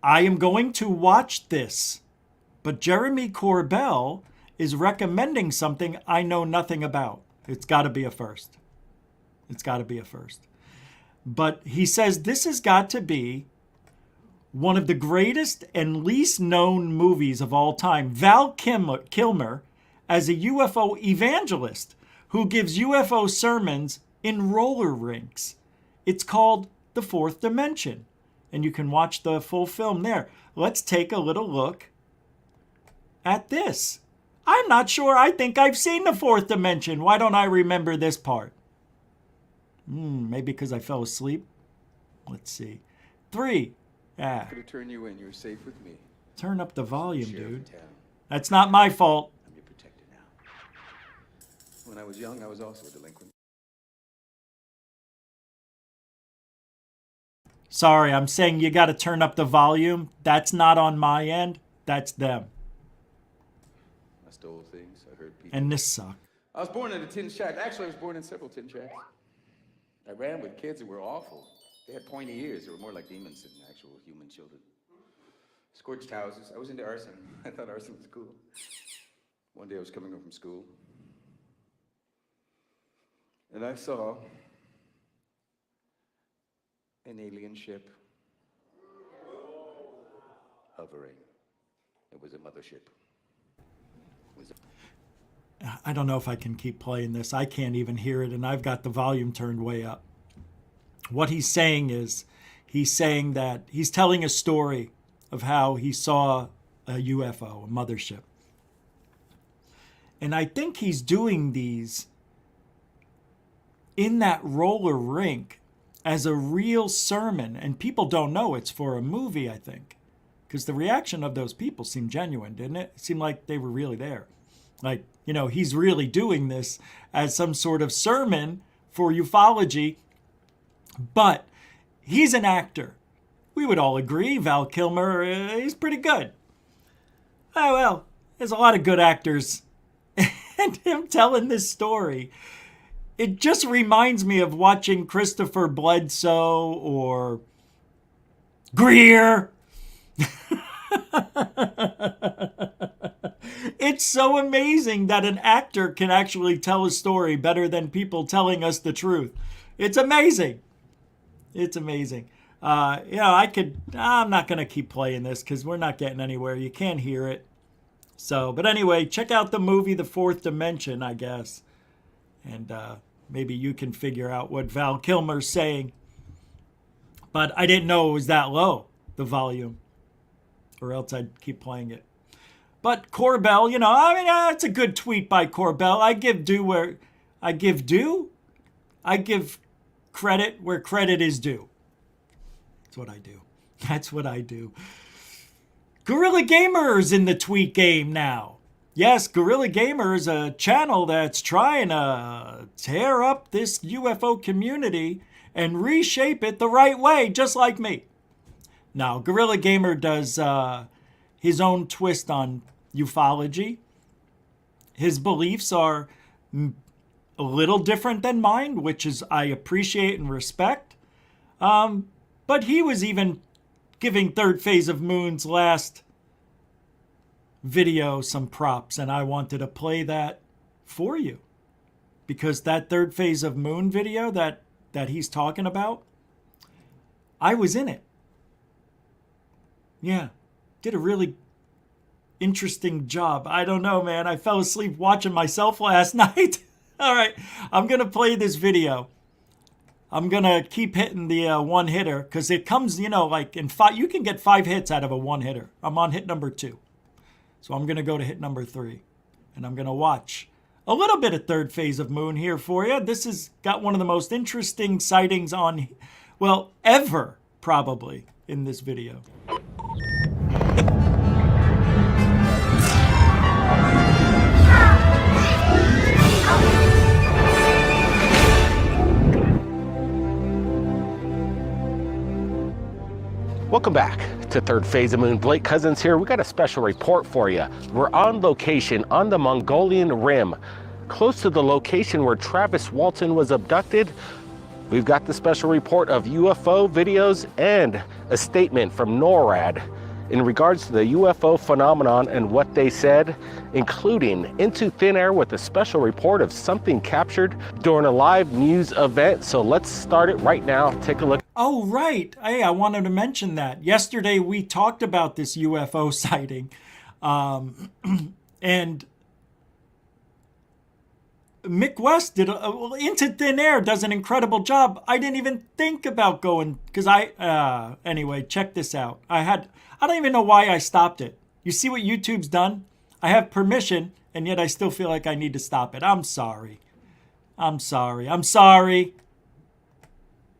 I am going to watch this, but Jeremy Corbell is recommending something I know nothing about. It's got to be a first. It's got to be a first. But he says this has got to be one of the greatest and least known movies of all time. Val Kilmer as a UFO evangelist who gives UFO sermons in roller rinks. It's called The Fourth Dimension, and you can watch the full film there. Let's take a little look at this. I'm not sure. I think I've seen The Fourth Dimension. Why don't I remember this part? Maybe because I fell asleep. Let's see. 3. Could have turned you in. You're safe with me. Turn up the volume, Sheriff dude. of town. That's not my fault. I'm your protector now. When I was young, I was also a delinquent. Sorry, I'm saying you got to turn up the volume. That's not on my end. That's them. I stole things. I hurt people. And this sucked. I was born in a tin shack. Actually, I was born in several tin shacks. I ran with kids who were awful. They had pointy ears. They were more like demons than actual human children. Scorched houses. I was into arson. I thought arson was cool. One day I was coming home from school, and I saw an alien ship hovering. It was a mothership. I don't know if I can keep playing this. I can't even hear it, and I've got the volume turned way up. what he's saying is, he's saying that he's telling a story of how he saw a UFO, a mothership. And I think he's doing these in that roller rink as a real sermon. And people don't know it's for a movie, I think. Because the reaction of those people seemed genuine, didn't it? It seemed like they were really there. Like, you know, he's really doing this as some sort of sermon for ufology. But he's an actor. We would all agree Val Kilmer, he's pretty good. Oh, well, there's a lot of good actors. And him telling this story, it just reminds me of watching Christopher Bledsoe or Greer. It's so amazing that an actor can actually tell a story better than people telling us the truth. It's amazing. It's amazing. I'm not going to keep playing this because we're not getting anywhere. You can't hear it. So, but anyway, check out the movie The Fourth Dimension, I guess. And maybe you can figure out what Val Kilmer's saying. But I didn't know it was that low, the volume. Or else I'd keep playing it. But Corbell, it's a good tweet by Corbell. I give credit where credit is due. That's what I do. Guerrilla Gamer's in the tweet game now. Yes, Guerrilla Gamer is a channel that's trying to tear up this UFO community and reshape it the right way, just like me. Now, Guerrilla Gamer does his own twist on ufology. His beliefs are a little different than mine, which is I appreciate and respect. But he was even giving Third Phase of Moon's last video some props, and I wanted to play that for you. Because that Third Phase of Moon video that he's talking about, I was in it. Yeah, did a really interesting job. I don't know, man. I fell asleep watching myself last night. All right, I'm going to play this video. I'm going to keep hitting the one hitter because it comes, like in 5, you can get 5 hits out of a one hitter. I'm on hit number 2. So I'm going to go to hit number 3 and I'm going to watch a little bit of Third Phase of Moon here for you. This has got one of the most interesting sightings ever probably in this video. Welcome back to Third Phase of Moon. Blake Cousins here. We got a special report for you. We're on location on the Mongolian Rim, close to the location where Travis Walton was abducted. We've got the special report of UFO videos and a statement from NORAD in regards to the UFO phenomenon and what they said, including Into Thin Air with a special report of something captured during a live news event. So let's start it right now. Take a look. Oh, right. Hey, I wanted to mention that. Yesterday we talked about this UFO sighting. And Mick West did Into Thin Air does an incredible job. I didn't even think about going because anyway, check this out. I don't even know why I stopped it. You see what YouTube's done? I have permission and yet I still feel like I need to stop it. I'm sorry.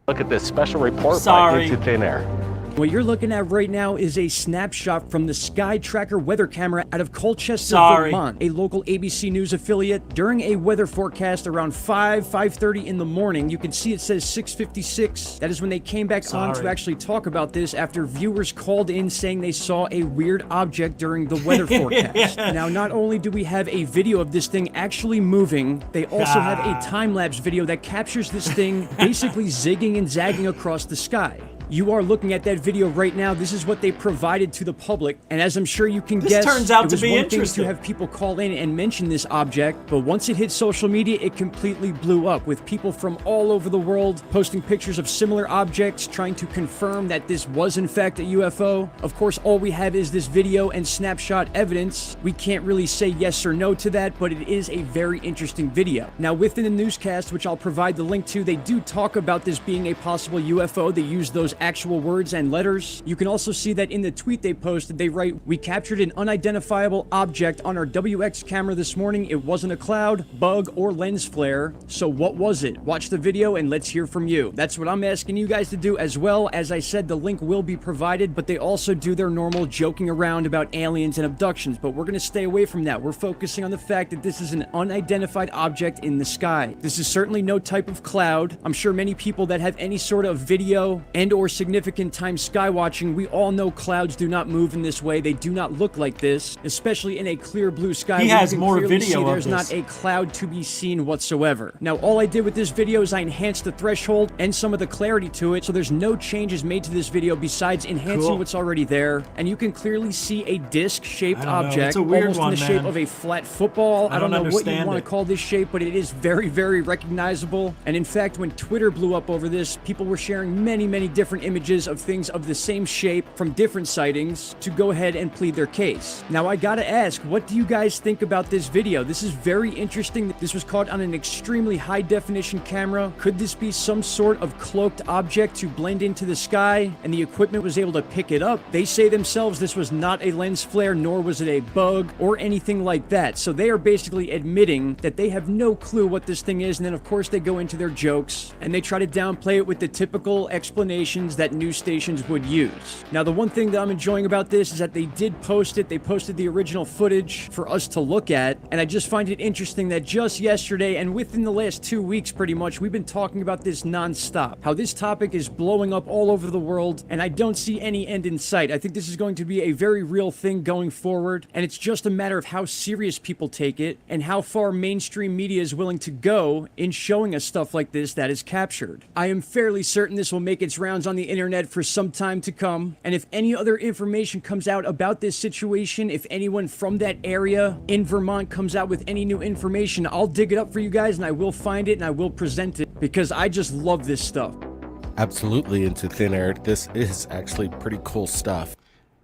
Look at this special report by Into Thin Air. What you're looking at right now is a snapshot from the Sky Tracker weather camera out of Colchester, Vermont, a local ABC News affiliate. During a weather forecast around 5:30 in the morning, you can see it says 6:56. That is when they came back on to actually talk about this after viewers called in saying they saw a weird object during the weather forecast. Now, not only do we have a video of this thing actually moving, they also have a time-lapse video that captures this thing basically zigging and zagging across the sky. You are looking at that video right now. This is what they provided to the public. And as I'm sure you can This guess, turns out it to was be one interesting. thing to have people call in and mention this object, but once it hit social media, it completely blew up with people from all over the world posting pictures of similar objects, trying to confirm that this was in fact a UFO. Of course, all we have is this video and snapshot evidence. We can't really say yes or no to that, but it is a very interesting video. Now, within the newscast, which I'll provide the link to, they do talk about this being a possible UFO. They use those actual words and letters. You can also see that in the tweet they posted, they write, "We captured an unidentifiable object on our WX camera this morning. It wasn't a cloud, bug, or lens flare. So what was it? Watch the video and let's hear from you." That's what I'm asking you guys to do as well. As I said, the link will be provided, but they also do their normal joking around about aliens and abductions, but we're going to stay away from that. We're focusing on the fact that this is an unidentified object in the sky. This is certainly no type of cloud. I'm sure many people that have any sort of video and or significant time sky watching, we all know clouds do not move in this way. They do not look like this, especially in a clear blue sky. He has You can more clearly video see of there's this. not a cloud to be seen whatsoever. Now, all I did with this video is I enhanced the threshold and some of the clarity to it, so there's no changes made to this video besides enhancing Cool. what's already there. And you can clearly see a disc-shaped I don't know. object, It's a weird almost one, in the shape man. of a flat football. I don't know what you understand want it. to call this shape, but it is very, very recognizable. And in fact, when Twitter blew up over this, people were sharing many, many different images of things of the same shape from different sightings to go ahead and plead their case. Now, I gotta ask, what do you guys think about this video? This is very interesting. This was caught on an extremely high definition camera. Could this be some sort of cloaked object to blend into the sky and the equipment was able to pick it up? They say themselves this was not a lens flare, nor was it a bug or anything like that. So they are basically admitting that they have no clue what this thing is. And then of course they go into their jokes and they try to downplay it with the typical explanations that news stations would use. Now, the one thing that I'm enjoying about this is that they did post it. They posted the original footage for us to look at. And I just find it interesting that just yesterday and within the last 2 weeks, pretty much, we've been talking about this nonstop. How this topic is blowing up all over the world. And I don't see any end in sight. I think this is going to be a very real thing going forward. And it's just a matter of how serious people take it and how far mainstream media is willing to go in showing us stuff like this that is captured. I am fairly certain this will make its rounds on the internet for some time to come. And if any other information comes out about this situation, if anyone from that area in Vermont comes out with any new information, I'll dig it up for you guys and I will find it and I will present it because I just love this stuff. Absolutely into thin air. This is actually pretty cool stuff.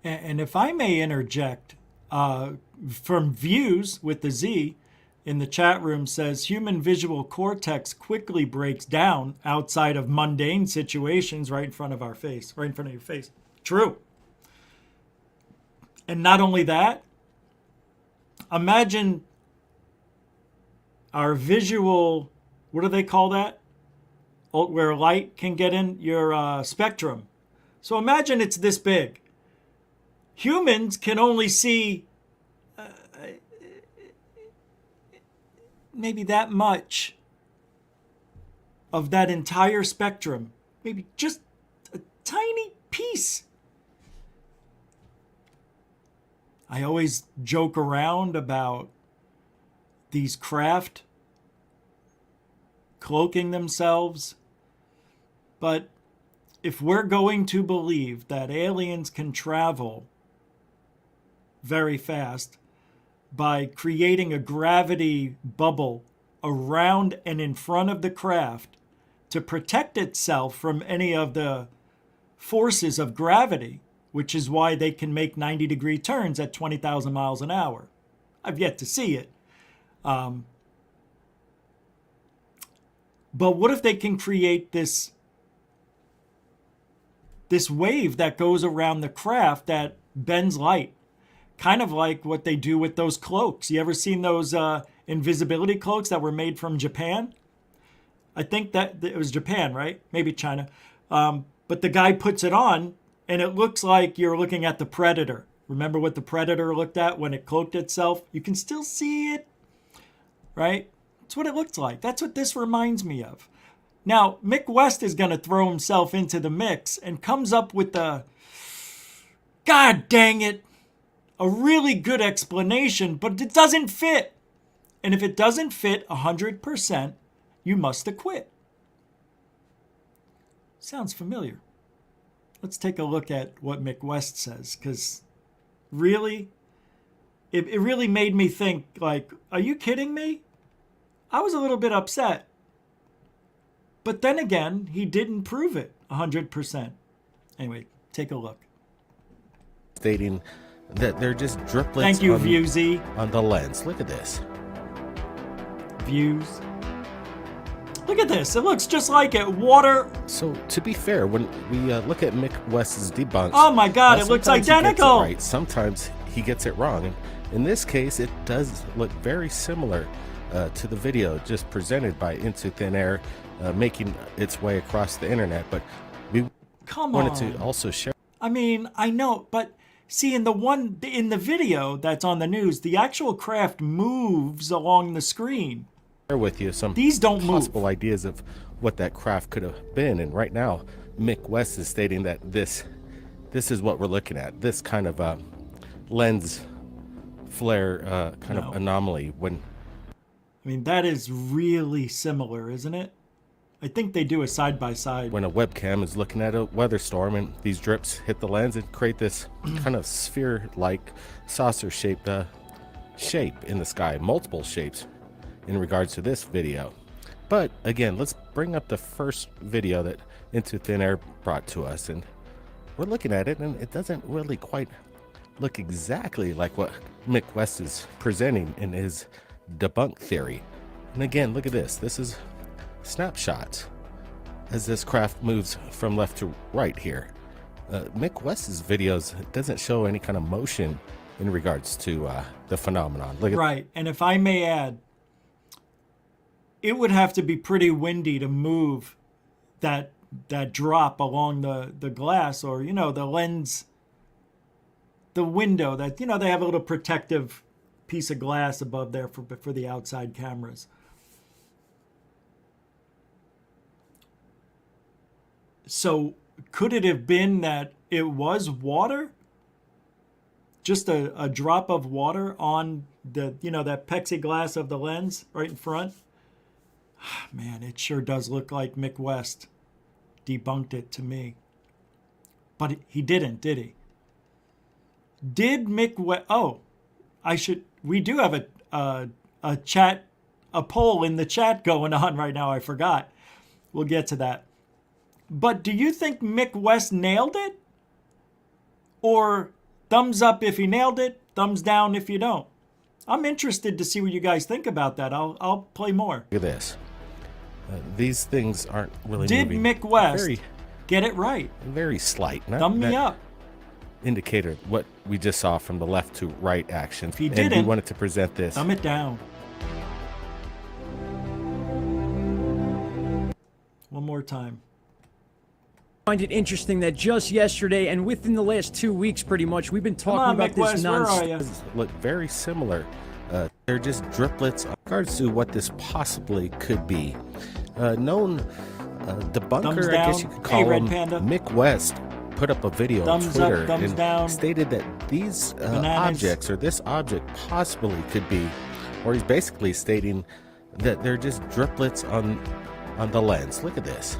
And if I may interject, from Views with the Z in the chat room says human visual cortex quickly breaks down outside of mundane situations right in front of our face, right in front of your face. True. And not only that, imagine our visual, what do they call that? Where light can get in your spectrum. So imagine it's this big. Humans can only see maybe that much of that entire spectrum. Maybe just a tiny piece. I always joke around about these craft cloaking themselves. But if we're going to believe that aliens can travel very fast by creating a gravity bubble around and in front of the craft to protect itself from any of the forces of gravity, which is why they can make 90-degree turns at 20,000 miles an hour. I've yet to see it. But what if they can create this wave that goes around the craft that bends light? Kind of like what they do with those cloaks. You ever seen those invisibility cloaks that were made from Japan? I think that it was Japan, right? Maybe China. But the guy puts it on, and it looks like you're looking at the Predator. Remember what the Predator looked at when it cloaked itself? You can still see it, right? That's what it looks like. That's what this reminds me of. Now, Mick West is going to throw himself into the mix and comes up with the, God dang it, a really good explanation, but it doesn't fit. And if it doesn't fit 100%, you must acquit. Sounds familiar. Let's take a look at what Mick West says, because really, it really made me think, like, are you kidding me? I was a little bit upset. But then again, he didn't prove it 100%. Anyway, take a look. Stating that they're just driplets. Thank you, Viewsy. On the lens. Look at this. Views. Look at this. It looks just like it. Water. So, to be fair, when we look at Mick West's debunks... Oh my God, it looks identical. Right. Sometimes he gets it wrong. And in this case, it does look very similar to the video just presented by Into Thin Air, making its way across the internet. But we wanted to also share... I mean, I know, but see, in the video that's on the news, the actual craft moves along the screen. With you some these don't possible move. Ideas of what that craft could have been, and right now Mick West is stating that this is what we're looking at, this kind of lens flare kind of anomaly. When I mean, that is really similar, isn't it? I think they do a side by side. When a webcam is looking at a weather storm and these drips hit the lens and create this kind of sphere like saucer shaped shape in the sky, multiple shapes in regards to this video. But again, let's bring up the first video that Into Thin Air brought to us, and we're looking at it, and it doesn't really quite look exactly like what Mick West is presenting in his debunk theory. And again, look at this. This is snapshots as this craft moves from left to right here. Mick West's videos doesn't show any kind of motion in regards to the phenomenon. Look at right, and if I may add, it would have to be pretty windy to move that drop along the glass, or the lens, the window that they have a little protective piece of glass above there for the outside cameras. So could it have been that it was water? Just a drop of water on the that plexiglass of the lens right in front? Man, it sure does look like Mick West debunked it to me. But he didn't, did he? Did Mick West... Oh, we do have a poll in the chat going on right now. I forgot. We'll get to that. But do you think Mick West nailed it? Or thumbs up if he nailed it, thumbs down if you don't? I'm interested to see what you guys think about that. I'll play more. Look at this. These things aren't really Did moving. Mick West get it right? Very slight. Thumb me up. Indicator what we just saw from the left to right action. If he and didn't, we wanted to present this. Thumb it down. One more time. I find it interesting that just yesterday and within the last 2 weeks, pretty much, we've been talking about this nonsense. Look very similar. They're just driplets in regards to what this possibly could be. Known debunker, I guess you could call him, Mick West, put up a video on Twitter and stated that these objects, or this object possibly could be, or he's basically stating that they're just driplets on the lens. Look at this.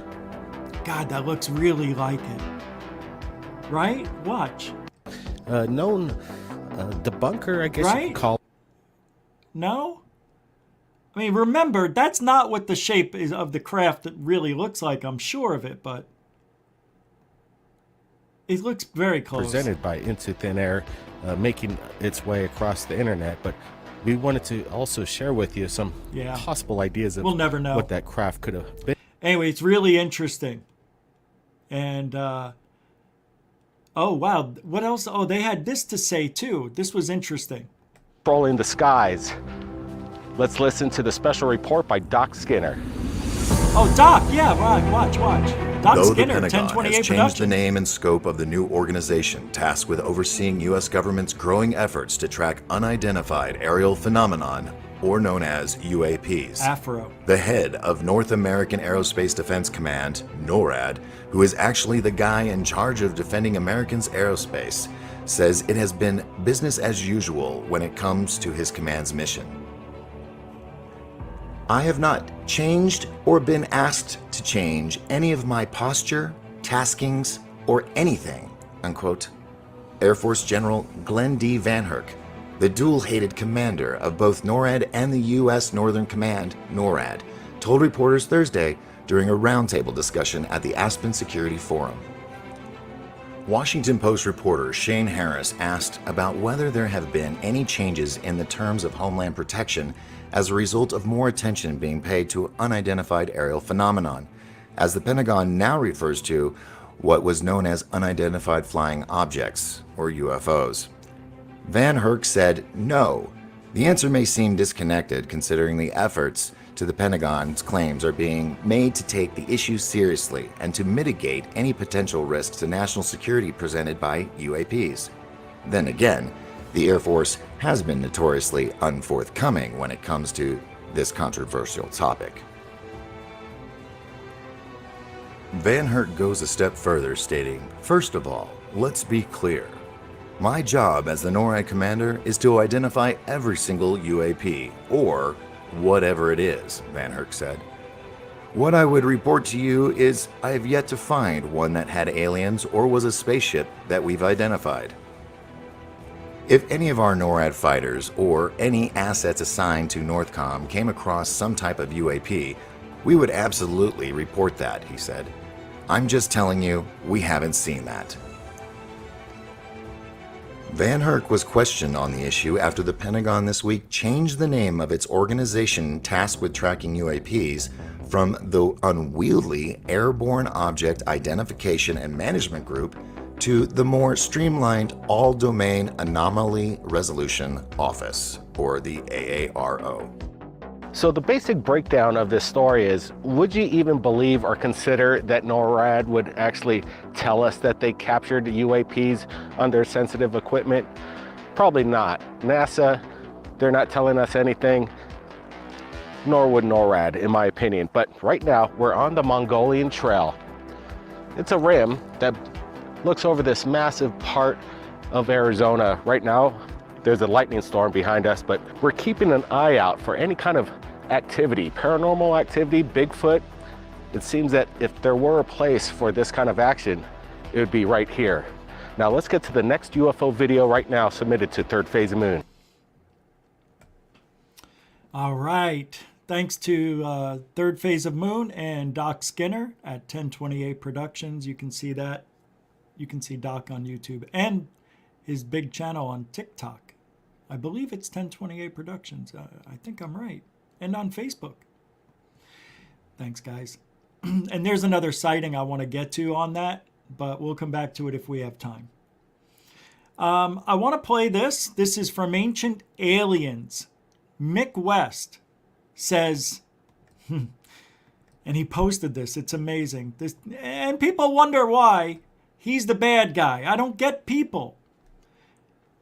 God, that looks really like it. Right? Watch. Known debunker, I guess you could call. No? I mean, remember, that's not what the shape is of the craft that really looks like. I'm sure of it, but it looks very close. Presented by Into Thin Air, making its way across the internet, but we wanted to also share with you some possible ideas of we'll never know what that craft could have been. Anyway, it's really interesting. And, oh, wow. What else? Oh, they had this to say, too. This was interesting. Controlling the skies. Let's listen to the special report by Doc Skinner. Oh, Doc, yeah, watch. Doc Though Skinner, the Pentagon 1028 has changed Productions. the name and scope of the new organization tasked with overseeing U.S. government's growing efforts to track unidentified aerial phenomenon, or known as UAPs. Afro. The head of North American Aerospace Defense Command, NORAD, who is actually the guy in charge of defending Americans' aerospace, says it has been business as usual when it comes to his command's mission. I have not changed or been asked to change any of my posture, taskings, or anything, unquote. Air Force General Glenn D. Van Herk, the dual-hated commander of both NORAD and the U.S. Northern Command, NORAD, told reporters Thursday during a roundtable discussion at the Aspen Security Forum. Washington Post reporter Shane Harris asked about whether there have been any changes in the terms of Homeland Protection as a result of more attention being paid to unidentified aerial phenomenon, as the Pentagon now refers to what was known as unidentified flying objects, or UFOs. Van Herk said no. The answer may seem disconnected considering the efforts to the Pentagon's claims are being made to take the issue seriously and to mitigate any potential risks to national security presented by UAPs. Then again, the Air Force has been notoriously unforthcoming when it comes to this controversial topic. Van Herk goes a step further, stating, "First of all, let's be clear. My job as the NORAD commander is to identify every single UAP, or whatever it is," Van Herk said. "What I would report to you is I have yet to find one that had aliens or was a spaceship that we've identified. If any of our NORAD fighters or any assets assigned to NORTHCOM came across some type of UAP, we would absolutely report that," he said. "I'm just telling you, we haven't seen that." Van Herk was questioned on the issue after the Pentagon this week changed the name of its organization tasked with tracking UAPs from the Unwieldy Airborne Object Identification and Management Group to the more streamlined All-Domain Anomaly Resolution Office, or the AARO. So the basic breakdown of this story is, would you even believe or consider that NORAD would actually tell us that they captured UAPs under sensitive equipment? Probably not. NASA, they're not telling us anything, nor would NORAD, in my opinion. But right now, we're on the Mongolian Trail. It's a rim that looks over this massive part of Arizona. Right now, there's a lightning storm behind us, but we're keeping an eye out for any kind of activity, paranormal activity, Bigfoot. It seems that if there were a place for this kind of action, it would be right here. Now let's get to the next UFO video right now submitted to Third Phase of Moon. All right. Thanks to Third Phase of Moon and Doc Skinner at 1028 Productions. You can see that. You can see Doc on YouTube and his big channel on TikTok. I believe it's 1028 Productions. I think I'm right. And on Facebook. Thanks, guys. And there's another sighting I want to get to on that, but we'll come back to it if we have time. I want to play this. This is from Ancient Aliens. Mick West says, and he posted this. It's amazing. And people wonder why he's the bad guy. I don't get people.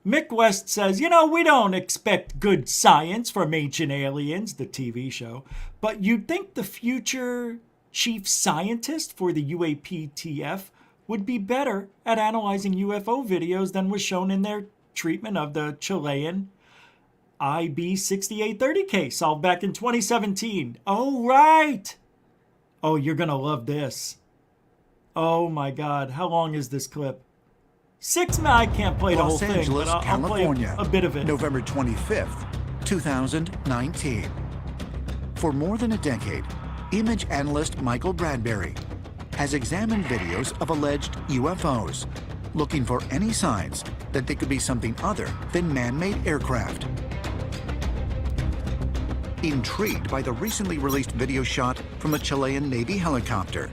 Mick West says, you know, we don't expect good science from Ancient Aliens, the TV show, but you'd think the future chief scientist for the UAPTF would be better at analyzing UFO videos than was shown in their treatment of the Chilean IB-6830 case solved back in 2017. Oh, right. Oh, you're going to love this. Oh, my God. How long is this clip? 6 minutes. I can't play the whole Los Angeles, thing, but I'll play a bit of it. November 25th, 2019. For more than a decade, image analyst Michael Bradbury has examined videos of alleged UFOs, looking for any signs that they could be something other than man-made aircraft. Intrigued by the recently released video shot from a Chilean Navy helicopter,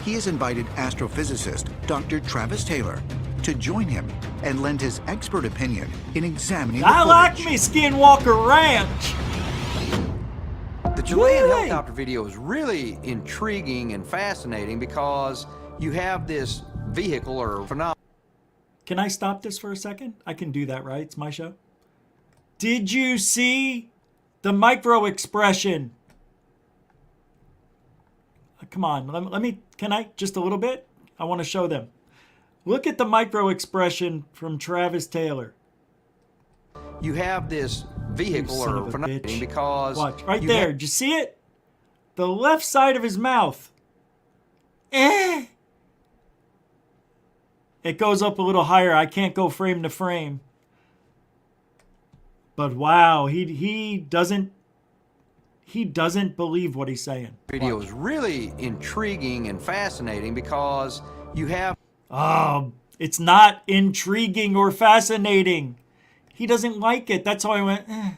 he has invited astrophysicist Dr. Travis Taylor to join him and lend his expert opinion in examining the I like footage. me Skinwalker Ranch. The Chilean helicopter video is really intriguing and fascinating because you have this vehicle or phenomenon. Can I stop this for a second? I can do that, right? It's my show. Did you see the micro expression? Come on, let me, can I, just a little bit? I want to show them. Look at the micro expression from Travis Taylor. You have this vehicle or phenomenon because watch right there. Did you see it? The left side of his mouth. It goes up a little higher. I can't go frame to frame. But wow, he doesn't believe what he's saying. Video is really intriguing and fascinating because you have... Oh, it's not intriguing or fascinating. He doesn't like it. That's why I went, eh.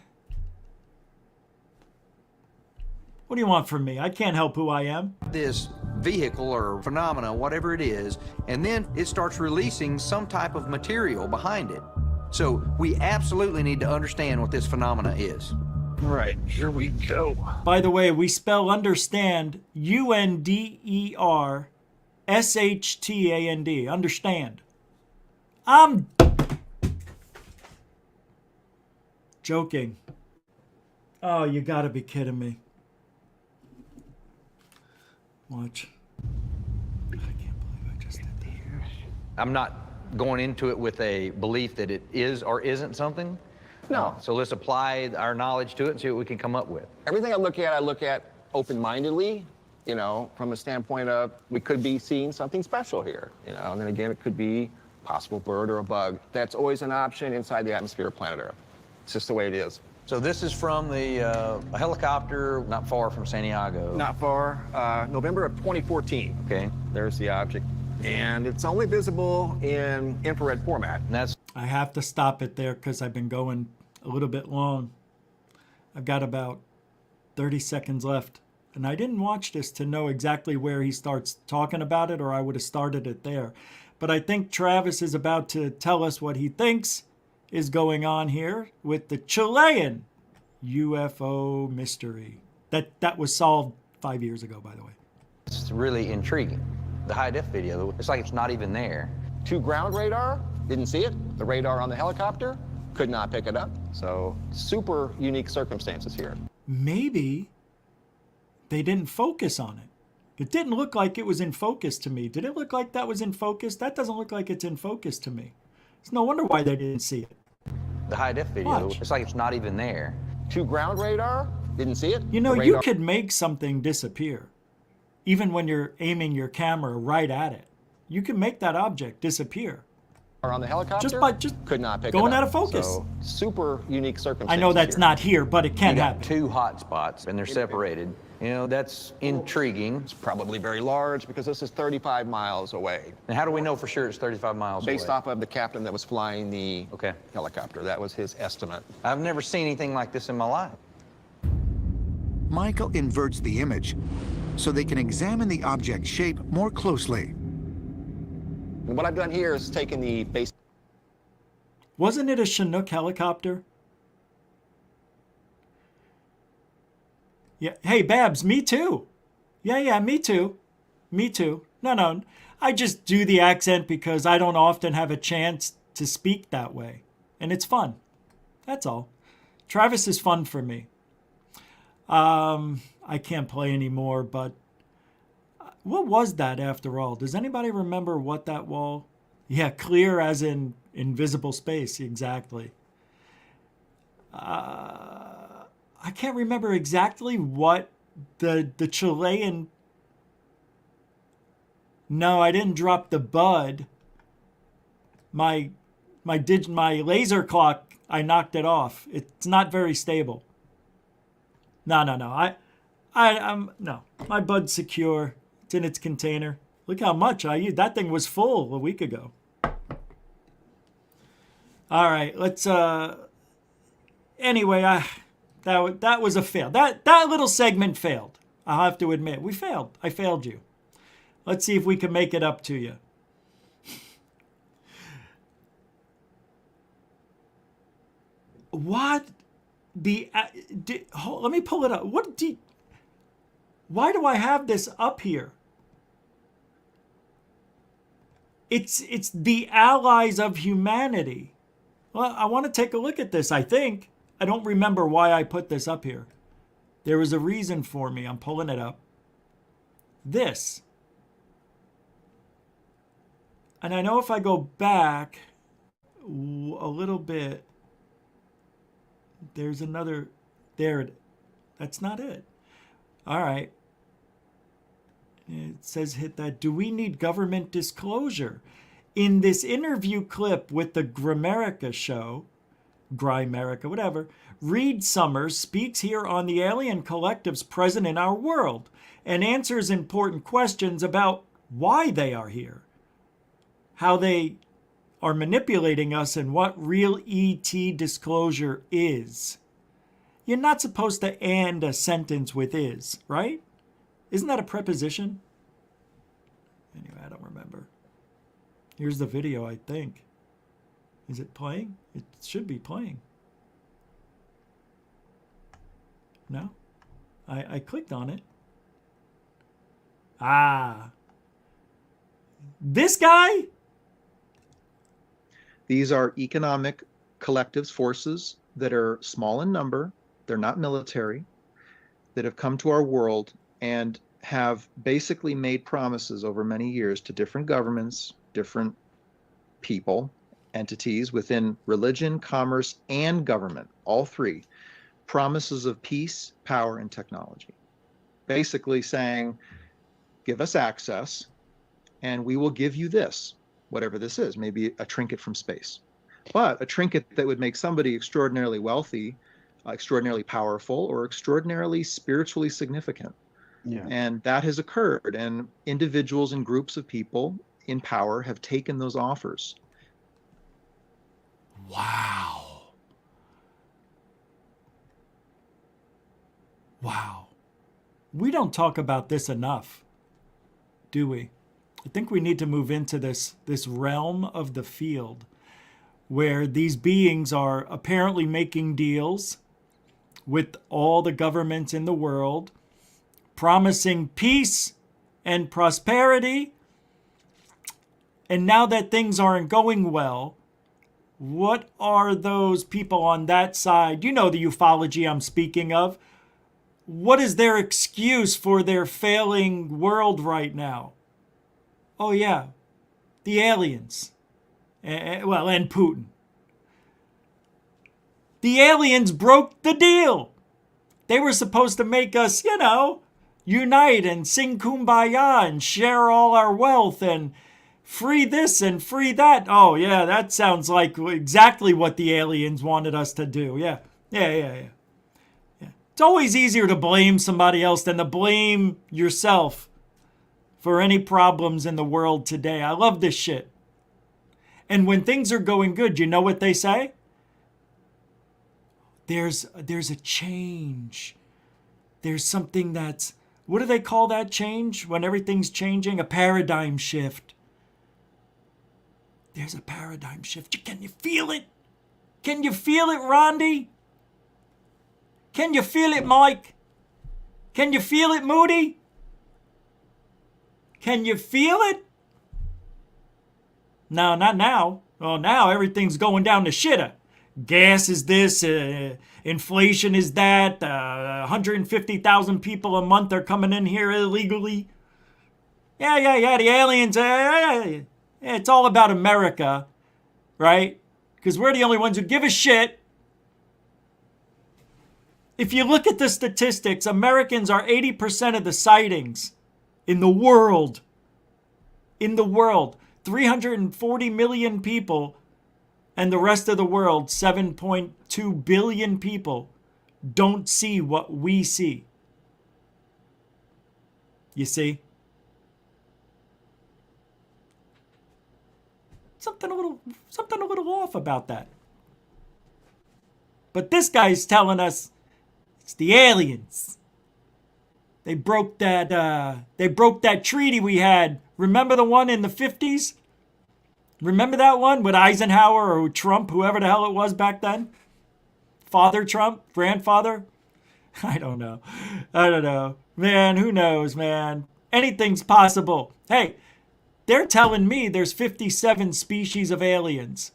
What do you want from me? I can't help who I am. This vehicle or phenomena, whatever it is, and then it starts releasing some type of material behind it. So we absolutely need to understand what this phenomena is. All right, here we go. By the way, we spell understand UNDERSHTAND. Understand. I'm joking. Oh, you gotta be kidding me. Watch. I can't believe I just did that. I'm not going into it with a belief that it is or isn't something. No. So let's apply our knowledge to it and see what we can come up with. Everything I look at open-mindedly, you know, from a standpoint of we could be seeing something special here, you know, and then again, it could be a possible bird or a bug. That's always an option inside the atmosphere of planet Earth. It's just the way it is. So this is from the a helicopter not far from Santiago. Not far, November of 2014. Okay, there's the object. And it's only visible in infrared format. And that's... I have to stop it there because I've been going a little bit long. I've got about 30 seconds left. And I didn't watch this to know exactly where he starts talking about it, or I would have started it there. But I think Travis is about to tell us what he thinks is going on here with the Chilean UFO mystery. That was solved 5 years ago, by the way. It's really intriguing. The high-def video, it's like it's not even there. 2 ground radar, didn't see it. The radar on the helicopter, could not pick it up. So super unique circumstances here. Maybe they didn't focus on it. It didn't look like it was in focus to me. Did it look like that was in focus? That doesn't look like it's in focus to me. It's no wonder why they didn't see it. The high-def video, it's like it's not even there. 2 ground radar, didn't see it. You know, you could make something disappear. Even when you're aiming your camera right at it. You can make that object disappear. On the helicopter, just could not pick going it up. out of focus. So super unique circumstances. I know that's here. not here, but it can happen. 2 hot spots, and they're separated. You know, that's intriguing. It's probably very large because this is 35 miles away. And how do we know for sure it's 35 miles away? Based off of the captain that was flying the helicopter. That was his estimate. I've never seen anything like this in my life. Michael inverts the image so they can examine the object's shape more closely. And what I've done here is taken the base. Wasn't it a Chinook helicopter? Yeah. Hey, Babs, me too. Yeah, me too. Me too. No. I just do the accent because I don't often have a chance to speak that way. And it's fun. That's all. Travis is fun for me. I can't play anymore, but what was that after all? Does anybody remember what that wall? Yeah, clear as in invisible space, exactly. I can't remember exactly what the Chilean... No, I didn't drop the bud. My laser clock, I knocked it off. It's not very stable. No. I'm no. My bud's secure. It's in its container. Look how much I used. That thing was full a week ago. All right, let's anyway, that was a fail. That little segment failed. I'll have to admit. We failed. I failed you. Let's see if we can make it up to you. What let me pull it up. Why do I have this up here? It's the allies of humanity. Well, I want to take a look at this, I think. I don't remember why I put this up here. There was a reason for me. I'm pulling it up. This. And I know if I go back a little bit, there's another, that's not it. All right. It says hit that. Do we need government disclosure? in this interview clip with the Grimerica show, Grimerica, whatever, Reed Summers speaks here on the alien collectives present in our world and answers important questions about why they are here, how they are manipulating us, and what real ET disclosure is. You're not supposed to end a sentence with is, right? Isn't that a preposition? Anyway, I don't remember. Here's the video, I think. Is it playing? It should be playing. No? I clicked on it. Ah. This guy? These are economic collectives, forces that are small in number. They're not military, that have come to our world and have basically made promises over many years to different governments, different people, entities within religion, commerce, and government, all three, promises of peace, power, and technology. Basically saying, give us access and we will give you this, whatever this is, maybe a trinket from space. But a trinket that would make somebody extraordinarily wealthy, extraordinarily powerful, or extraordinarily spiritually significant. Yeah. And that has occurred, and individuals and groups of people in power have taken those offers. Wow. Wow. We don't talk about this enough, do we? I think we need to move into this realm of the field where these beings are apparently making deals with all the governments in the world, promising peace and prosperity. And now that things aren't going well, what are those people on that side? You know the ufology I'm speaking of. What is their excuse for their failing world right now? Oh yeah, the aliens. Well, and Putin. The aliens broke the deal. They were supposed to make us, unite and sing Kumbaya and share all our wealth and free this and free that. Oh, yeah, that sounds like exactly what the aliens wanted us to do. Yeah. It's always easier to blame somebody else than to blame yourself for any problems in the world today. I love this shit. And when things are going good, you know what they say? There's a change. There's something that's, what do they call that change when everything's changing? A paradigm shift. There's a paradigm shift. Can you feel it? Can you feel it, Rondi? Can you feel it, Mike? Can you feel it, Moody? Can you feel it? No, not now. Well, now everything's going down the shitter. Gas is this, inflation is that, 150,000 people a month are coming in here illegally. Yeah, the aliens, it's all about America, right? Because we're the only ones who give a shit. If you look at the statistics, Americans are 80% of the sightings in the world. In the world. 340 million people, and the rest of the world, 7.2 billion people, don't see what we see. You see? Something a little off about that. But this guy's telling us it's the aliens. They broke that treaty we had. Remember the one in the 50s? Remember that one with Eisenhower or Trump, whoever the hell it was back then? Father Trump? Grandfather? I don't know. Man, who knows, man? Anything's possible. Hey, they're telling me there's 57 species of aliens.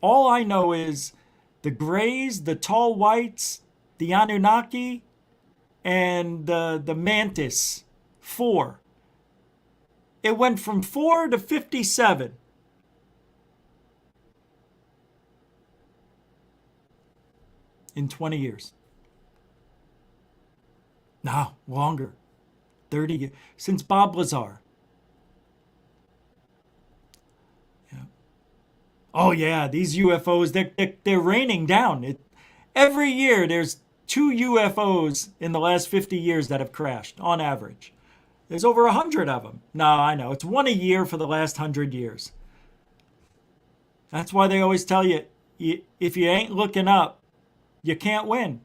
All I know is the Greys, the Tall Whites, the Anunnaki, and the Mantis. 4. It went from 4 to 57. In 20 years. No, longer. 30 years. Since Bob Lazar. Oh yeah, these UFOs, they're raining down. Every year there's 2 UFOs in the last 50 years that have crashed on average. There's over 100 of them. No, I know. It's 1 a year for the last 100 years. That's why they always tell you, if you ain't looking up, you can't win.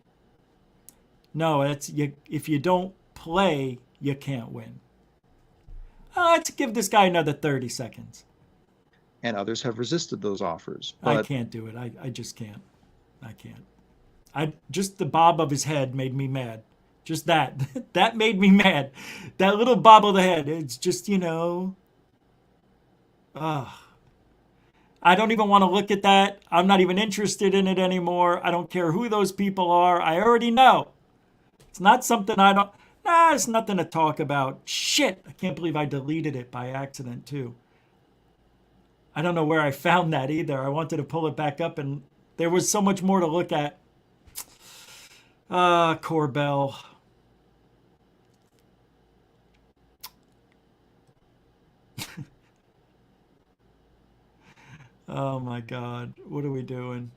No, if you don't play, you can't win. Let's give this guy another 30 seconds. And others have resisted those offers. I can't do it. I just can't. I can't. Just the bob of his head made me mad. Just that. That made me mad. That little bob of the head. It's just, I don't even want to look at that. I'm not even interested in it anymore. I don't care who those people are. I already know. It's not something it's nothing to talk about. Shit. I can't believe I deleted it by accident too. I don't know where I found that either. I wanted to pull it back up and there was so much more to look at. Corbell. Oh my God. What are we doing?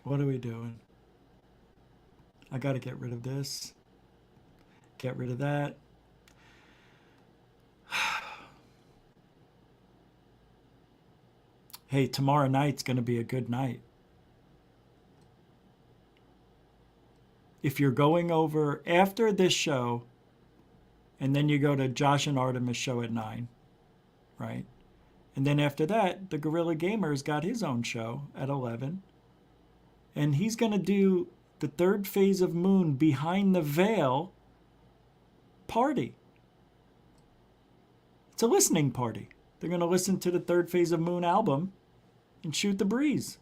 What are we doing? I got to get rid of this. Get rid of that. Hey, tomorrow night's going to be a good night. If you're going over after this show, and then you go to Josh and Artemis show at 9, right? And then after that, the Gorilla Gamer's got his own show at 11. And he's going to do the third phase of Moon Behind the Veil party. It's a listening party. They're going to listen to the third phase of Moon album and shoot the breeze.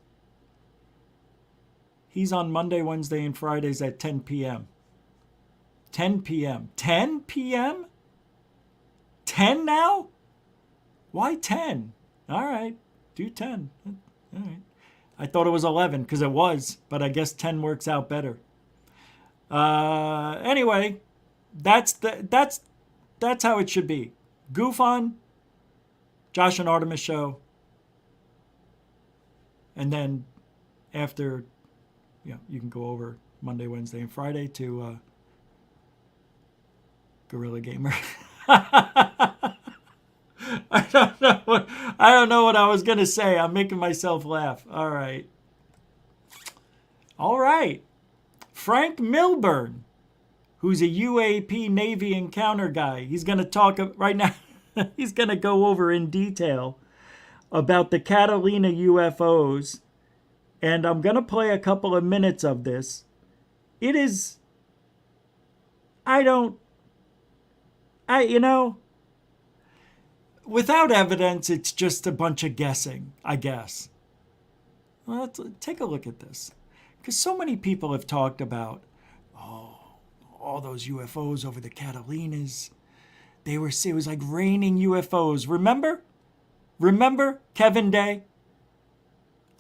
He's on Monday, Wednesday, and Fridays at 10 p.m. 10 p.m. 10 p.m.? 10 now? Why 10? All right, do 10. All right. I thought it was 11 because it was, but I guess 10 works out better. Anyway, that's how it should be. Goof on, Josh and Artemis show, and then after, you can go over Monday, Wednesday, and Friday to Gorilla Gamer. I don't know what I was gonna say. I'm making myself laugh. All right. Frank Milburn, who's a UAP Navy encounter guy. He's gonna talk right now. He's gonna go over in detail about the Catalina UFOs, and I'm gonna play a couple of minutes of this. It is. Without evidence, it's just a bunch of guessing, I guess. Well, let's take a look at this. Because so many people have talked about, all those UFOs over the Catalinas. It was like raining UFOs. Remember Kevin Day?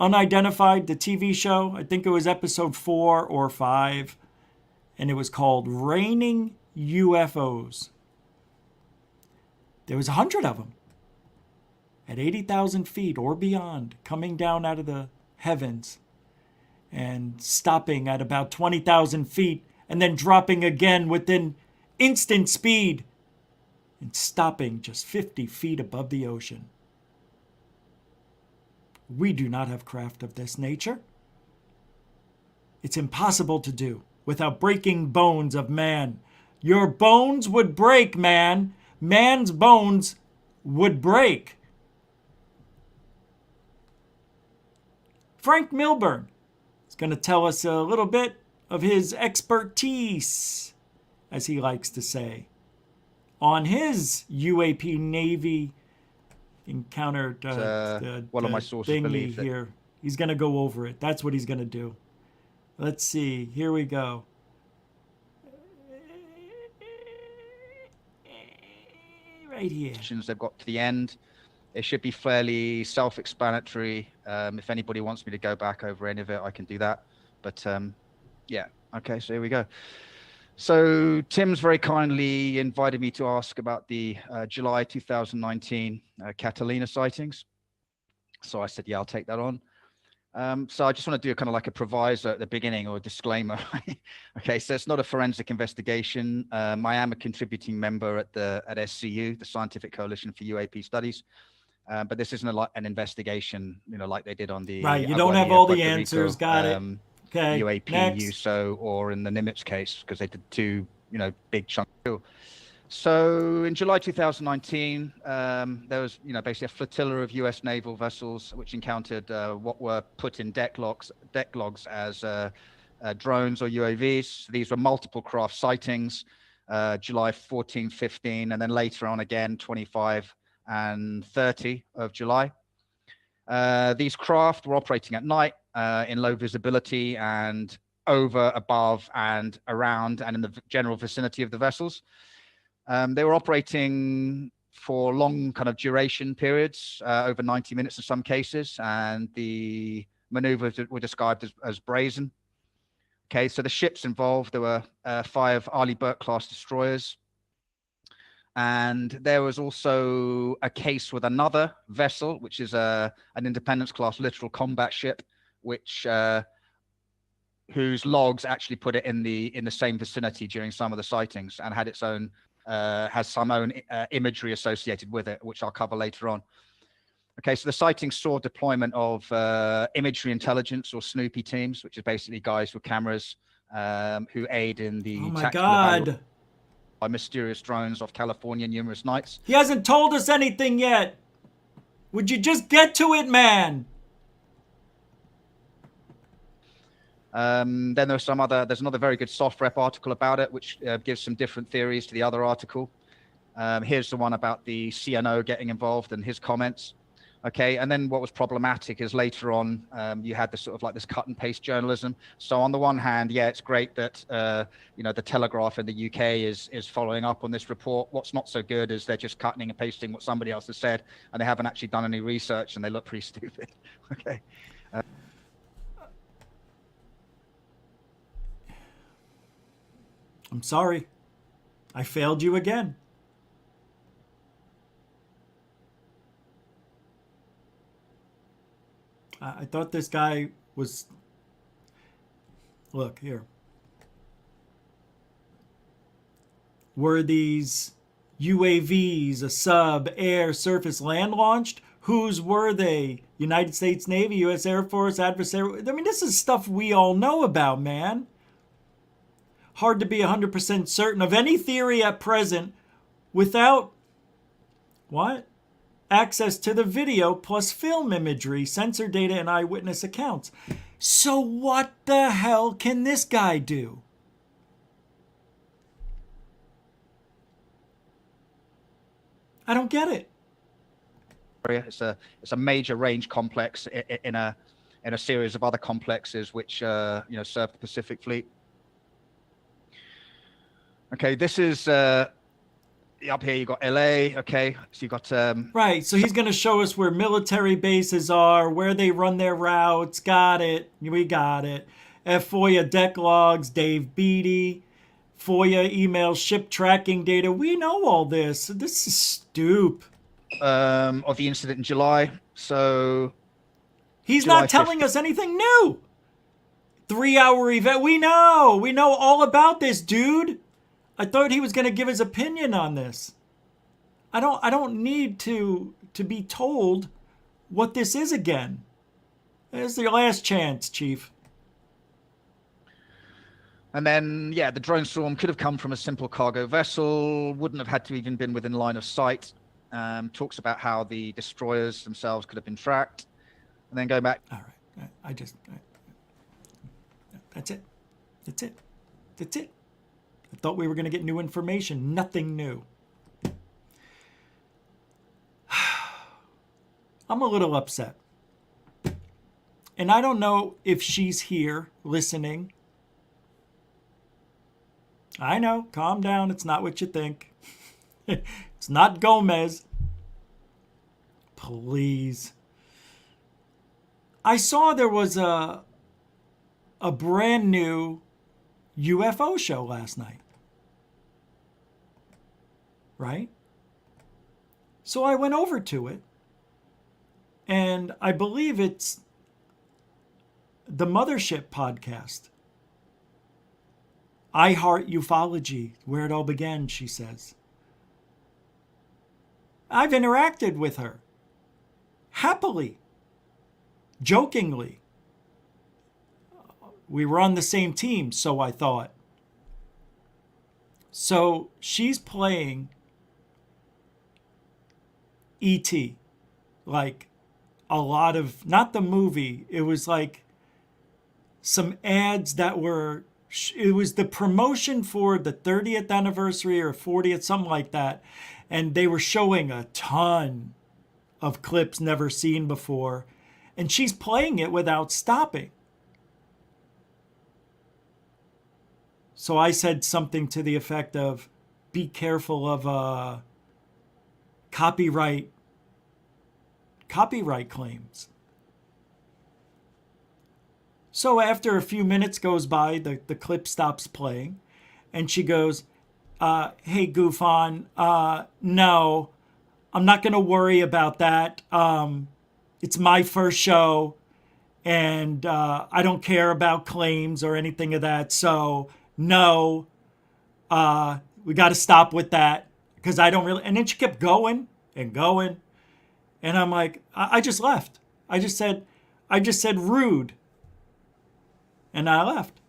Unidentified, the TV show? I think it was episode 4 or 5. And it was called Raining UFOs. There was 100 of them. At 80,000 feet or beyond, coming down out of the heavens and stopping at about 20,000 feet and then dropping again within instant speed and stopping just 50 feet above the ocean. We do not have craft of this nature. It's impossible to do without breaking bones of man. Your bones would break, man. Man's bones would break. Frank Milburn is going to tell us a little bit of his expertise, as he likes to say, on his UAP Navy encounter one of my sources believes here. He's going to go over it. That's what he's going to do. Let's see. Here we go. Right here. They've got to the end. It should be fairly self-explanatory. If anybody wants me to go back over any of it, I can do that. But yeah, okay, so here we go. So Tim's very kindly invited me to ask about the July 2019 Catalina sightings. So I said, yeah, I'll take that on. So I just want to do kind of like a proviso at the beginning, or a disclaimer. Okay, so it's not a forensic investigation. I am a contributing member at SCU, the Scientific Coalition for UAP Studies. But this isn't an investigation, like they did on the right. You don't have all the Puerto answers. Rico, Got it. Okay. UAP, Next. USO, or in the Nimitz case, because they did two, big chunks. So in July 2019, there was, basically a flotilla of U.S. naval vessels which encountered what were put in deck logs as drones or UAVs. These were multiple craft sightings, July 14, 15, and then later on again, 25 and 30 of July. These craft were operating at night in low visibility and over, above, and around and in the general vicinity of the vessels. They were operating for long kind of duration periods, over 90 minutes in some cases, and the maneuvers were described as brazen. Okay, so the ships involved, there were 5 Arleigh Burke-class destroyers, and there was also a case with another vessel, which is an Independence-class littoral combat ship, which whose logs actually put it in the same vicinity during some of the sightings, and had its own has some own imagery associated with it, which I'll cover later on. Okay, so the sighting saw deployment of imagery intelligence or Snoopy teams, which is basically guys with cameras who aid in the Oh my tactical God. by mysterious drones off California numerous nights. He hasn't told us anything yet. Would you just get to it, man? Then there's another very good soft rep article about it, which gives some different theories to the other article. Here's the one about the CNO getting involved and his comments. Okay, and then what was problematic is later on, you had this sort of like this cut and paste journalism. So on the one hand, yeah, it's great that the Telegraph in the UK is following up on this report. What's not so good is they're just cutting and pasting what somebody else has said, and they haven't actually done any research, and they look pretty stupid. Okay. I'm sorry. I failed you again. I thought this guy was... Look, here. Were these UAVs a sub, air, surface, land launched? Whose were they? United States Navy, U.S. Air Force, adversary? I mean, this is stuff we all know about, man. Hard to be 100% certain of any theory at present without... What? Access to the video plus film imagery, sensor data, and eyewitness accounts. So what the hell can this guy do? I don't get it. It's a major range complex in a series of other complexes which serve the Pacific Fleet. Okay, this is up here. You got LA. Okay, so you got right. So he's going to show us where military bases are, where they run their routes. Got it. We got it. FOIA deck logs. Dave Beatty. FOIA email ship tracking data. We know all this. This is stupid. Of the incident in July. So he's July not telling 5th. Us anything new. 3-hour event. We know all about this, dude. I thought he was going to give his opinion on this. I don't need to be told what this is again. This is your last chance, Chief. And then, yeah, the drone storm could have come from a simple cargo vessel, wouldn't have had to even been within line of sight. Talks about how the destroyers themselves could have been tracked. And then go back. All right. That's it. That's it. That's it. I thought we were going to get new information. Nothing new. I'm a little upset. And I don't know if she's here listening. I know. Calm down. It's not what you think. It's not Gomez. Please. I saw there was a brand new UFO show last night. right? So I went over to it, and I believe it's the Mothership podcast. I Heart Ufology, where it all began, she says. I've interacted with her. Happily. Jokingly. We were on the same team, so I thought. So she's playing E.T. Like a lot of, not the movie, it was like some ads that were, it was the promotion for the 30th anniversary or 40th, something like that. And they were showing a ton of clips never seen before. And she's playing it without stopping. So I said something to the effect of, be careful of copyright claims. So after a few minutes goes by, the clip stops playing, and she goes, hey, Goofon, no, I'm not going to worry about that. It's my first show, and I don't care about claims or anything of that. So, no, we got to stop with that, because I don't really... And then she kept going and going, and I'm like, I just left. I just said rude. And I left.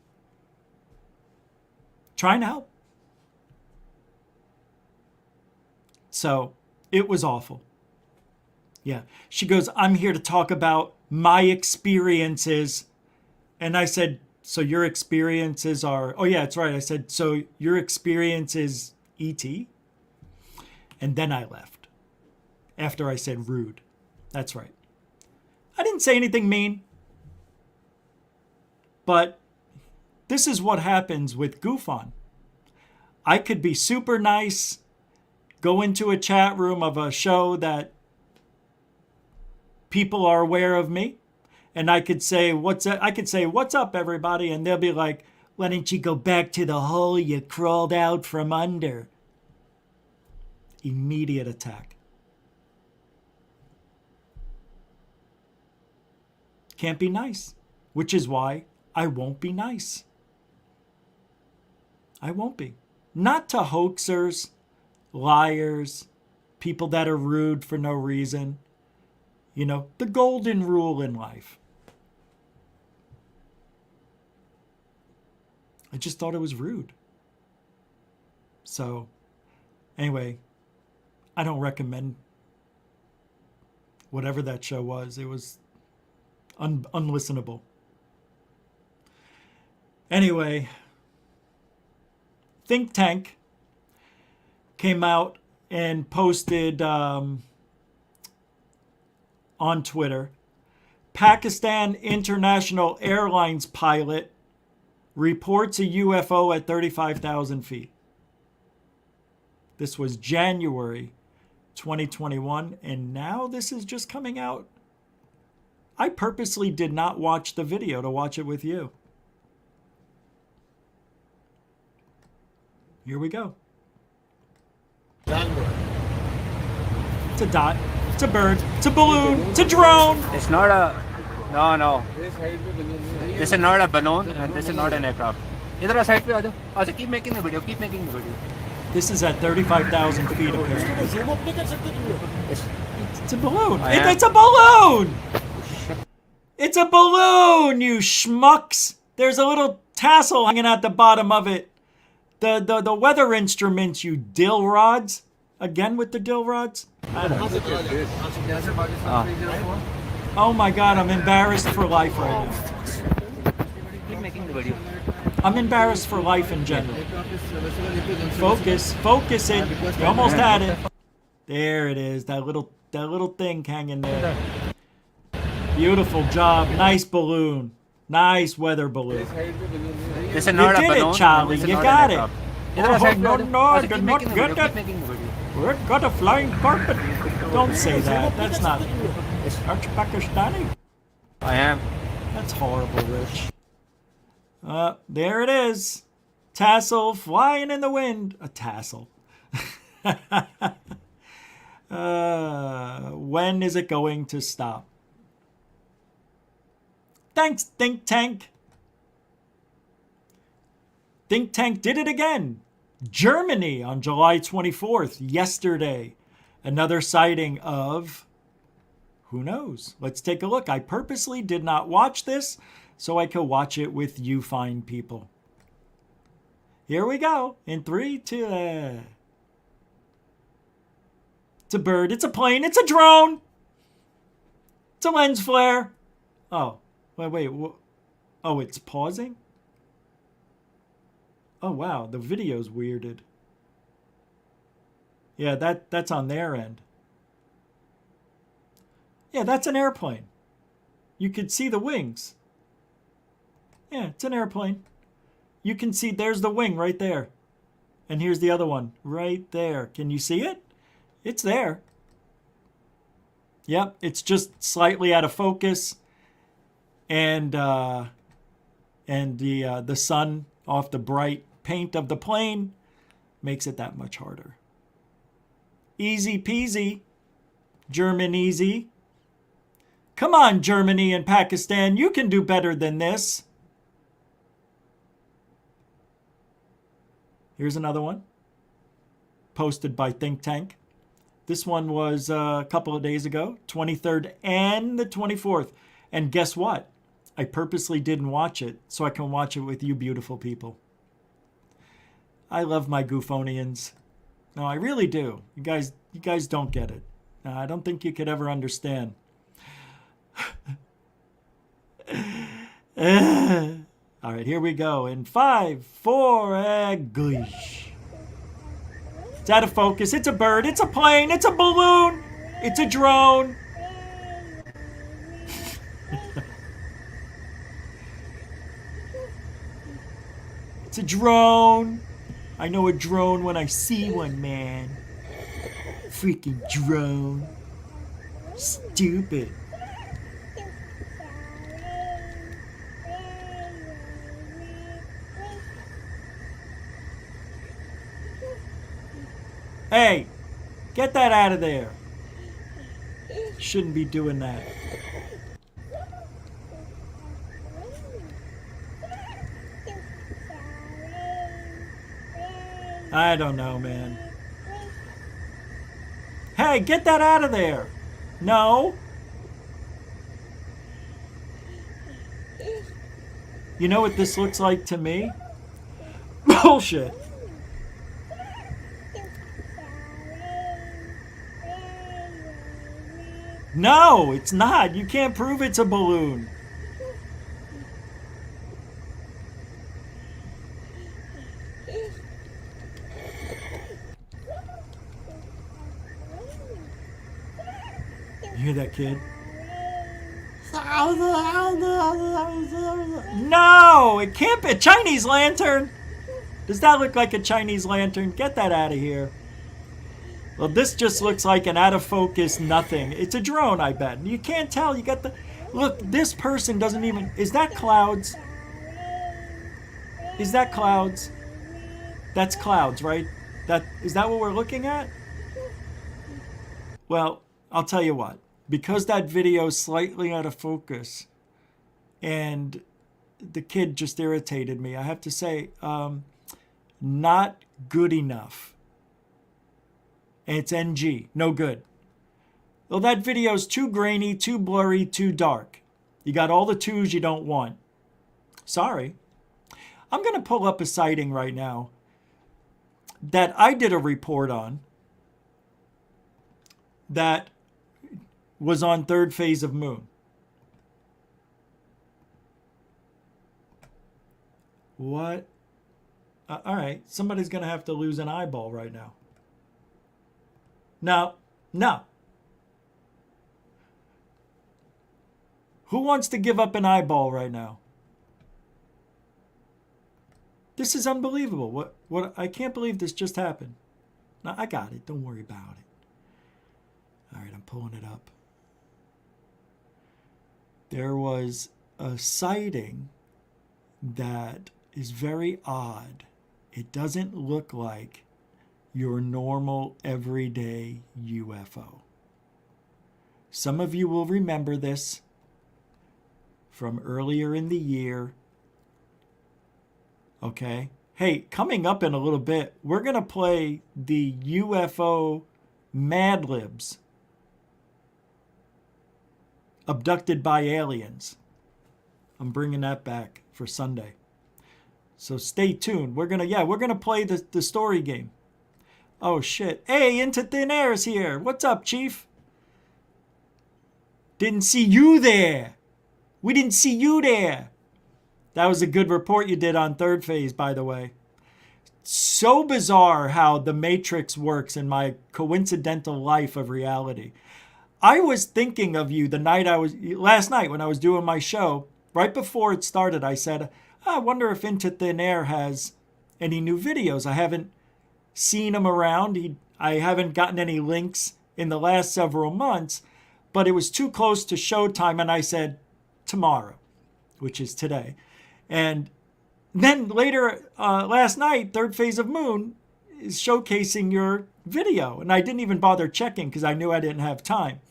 Trying to help. So it was awful. Yeah. She goes, I'm here to talk about my experiences. And I said, so your experiences are... Oh, yeah, that's right. I said, so your experience is E.T.? And then I left. After I said rude. That's right. I didn't say anything mean. But this is what happens with Goofon. I could be super nice, go into a chat room of a show that people are aware of me, and I could say, what's up, everybody? And they'll be like, why don't you go back to the hole you crawled out from under? Immediate attack. Can't be nice, which is why I won't be nice. I won't be. Not to hoaxers, liars, people that are rude for no reason. You know, the golden rule in life. I just thought it was rude. So, anyway, I don't recommend whatever that show was. It was unlistenable. Anyway, Think Tank came out and posted on Twitter, Pakistan International Airlines pilot reports a UFO at 35,000 feet. This was January 2021, and now this is just coming out. I purposely did not watch the video to watch it with you. Here we go. It's a dot. It's a bird. It's a balloon. It's a drone. It's not a... No. This is not a balloon and this is not an aircraft. Idhar side pe aa jao. Also keep making the video. Keep making the video. This is at 35,000 feet apparently. It's a balloon. It's a balloon. It's a balloon, you schmucks. There's a little tassel hanging out the bottom of it. The weather instruments, you dill rods. Again with the dill rods? Oh my God, I'm embarrassed for life right now. Keep making the video. I'm embarrassed for life in general. Focus it. You almost had it. There it is, that little thing hanging there. Beautiful job, nice balloon. Nice weather balloon. This is not a balloon. You did it, Charlie. You got it. No, I did not get that. We're got a flying carpet. Don't say that. That's not... Aren't you Pakistani? I am. That's horrible, Rich. There it is. Tassel flying in the wind. A tassel. When is it going to stop? Thanks, Think Tank. Think Tank did it again. Germany on July 24th, yesterday. Another sighting of, who knows? Let's take a look. I purposely did not watch this so I could watch it with you fine people. Here we go. In 3, 2, It's a bird. It's a plane. It's a drone. It's a lens flare. Oh, wait. Oh, it's pausing? Oh, wow. The video's weirded. Yeah, that's on their end. Yeah, that's an airplane. You could see the wings. Yeah, it's an airplane. You can see, there's the wing right there. And here's the other one right there. Can you see it? It's there. Yep, it's just slightly out of focus. And the sun off the bright paint of the plane makes it that much harder. Easy peasy. German easy. Come on, Germany and Pakistan. You can do better than this. Here's another one. Posted by Think Tank. This one was a couple of days ago, 23rd and the 24th. And guess what? I purposely didn't watch it so I can watch it with you beautiful people. I love my Goofonians. No, I really do. You guys don't get it. No, I don't think you could ever understand. All right, here we go. In 5, 4, gosh. It's out of focus. It's a bird. It's a plane. It's a balloon. It's a drone. It's a drone. I know a drone when I see one, man. Freaking drone. Stupid. Hey, get that out of there. Shouldn't be doing that. I don't know, man. Hey, get that out of there. No. You know what this looks like to me? Bullshit. No, it's not. You can't prove it's a balloon. You hear that, kid? No, it can't be a Chinese lantern. Does that look like a Chinese lantern? Get that out of here. Well, this just looks like an out of focus nothing. It's a drone, I bet. You can't tell. You got the... Look, this person doesn't even... Is that clouds? Is that clouds? That's clouds, right? Is that what we're looking at? Well, I'll tell you what. Because that video is slightly out of focus and the kid just irritated me, I have to say, not good enough. And it's NG, no good. Well, that video's too grainy, too blurry, too dark. You got all the twos you don't want. Sorry. I'm going to pull up a sighting right now that I did a report on that was on third phase of moon. What? All right, somebody's going to have to lose an eyeball right now. No. Who wants to give up an eyeball right now? This is unbelievable. What? I can't believe this just happened. No, I got it. Don't worry about it. All right, I'm pulling it up. There was a sighting that is very odd. It doesn't look like your normal, everyday UFO. Some of you will remember this from earlier in the year. Okay. Hey, coming up in a little bit, we're going to play the UFO Mad Libs. Abducted by Aliens. I'm bringing that back for Sunday. So stay tuned. We're going to play the story game. Oh shit. Hey, Into Thin Air is here. What's up, Chief? Didn't see you there. We didn't see you there. That was a good report you did on Third Phase, by the way. So bizarre how the Matrix works in my coincidental life of reality. I was thinking of you last night when I was doing my show. Right before it started, I said, I wonder if Into Thin Air has any new videos. I haven't seen him around. I haven't gotten any links in the last several months, but it was too close to showtime, and I said, tomorrow, which is today. And then later, last night, Third Phase of Moon is showcasing your video, and I didn't even bother checking because I knew I didn't have time.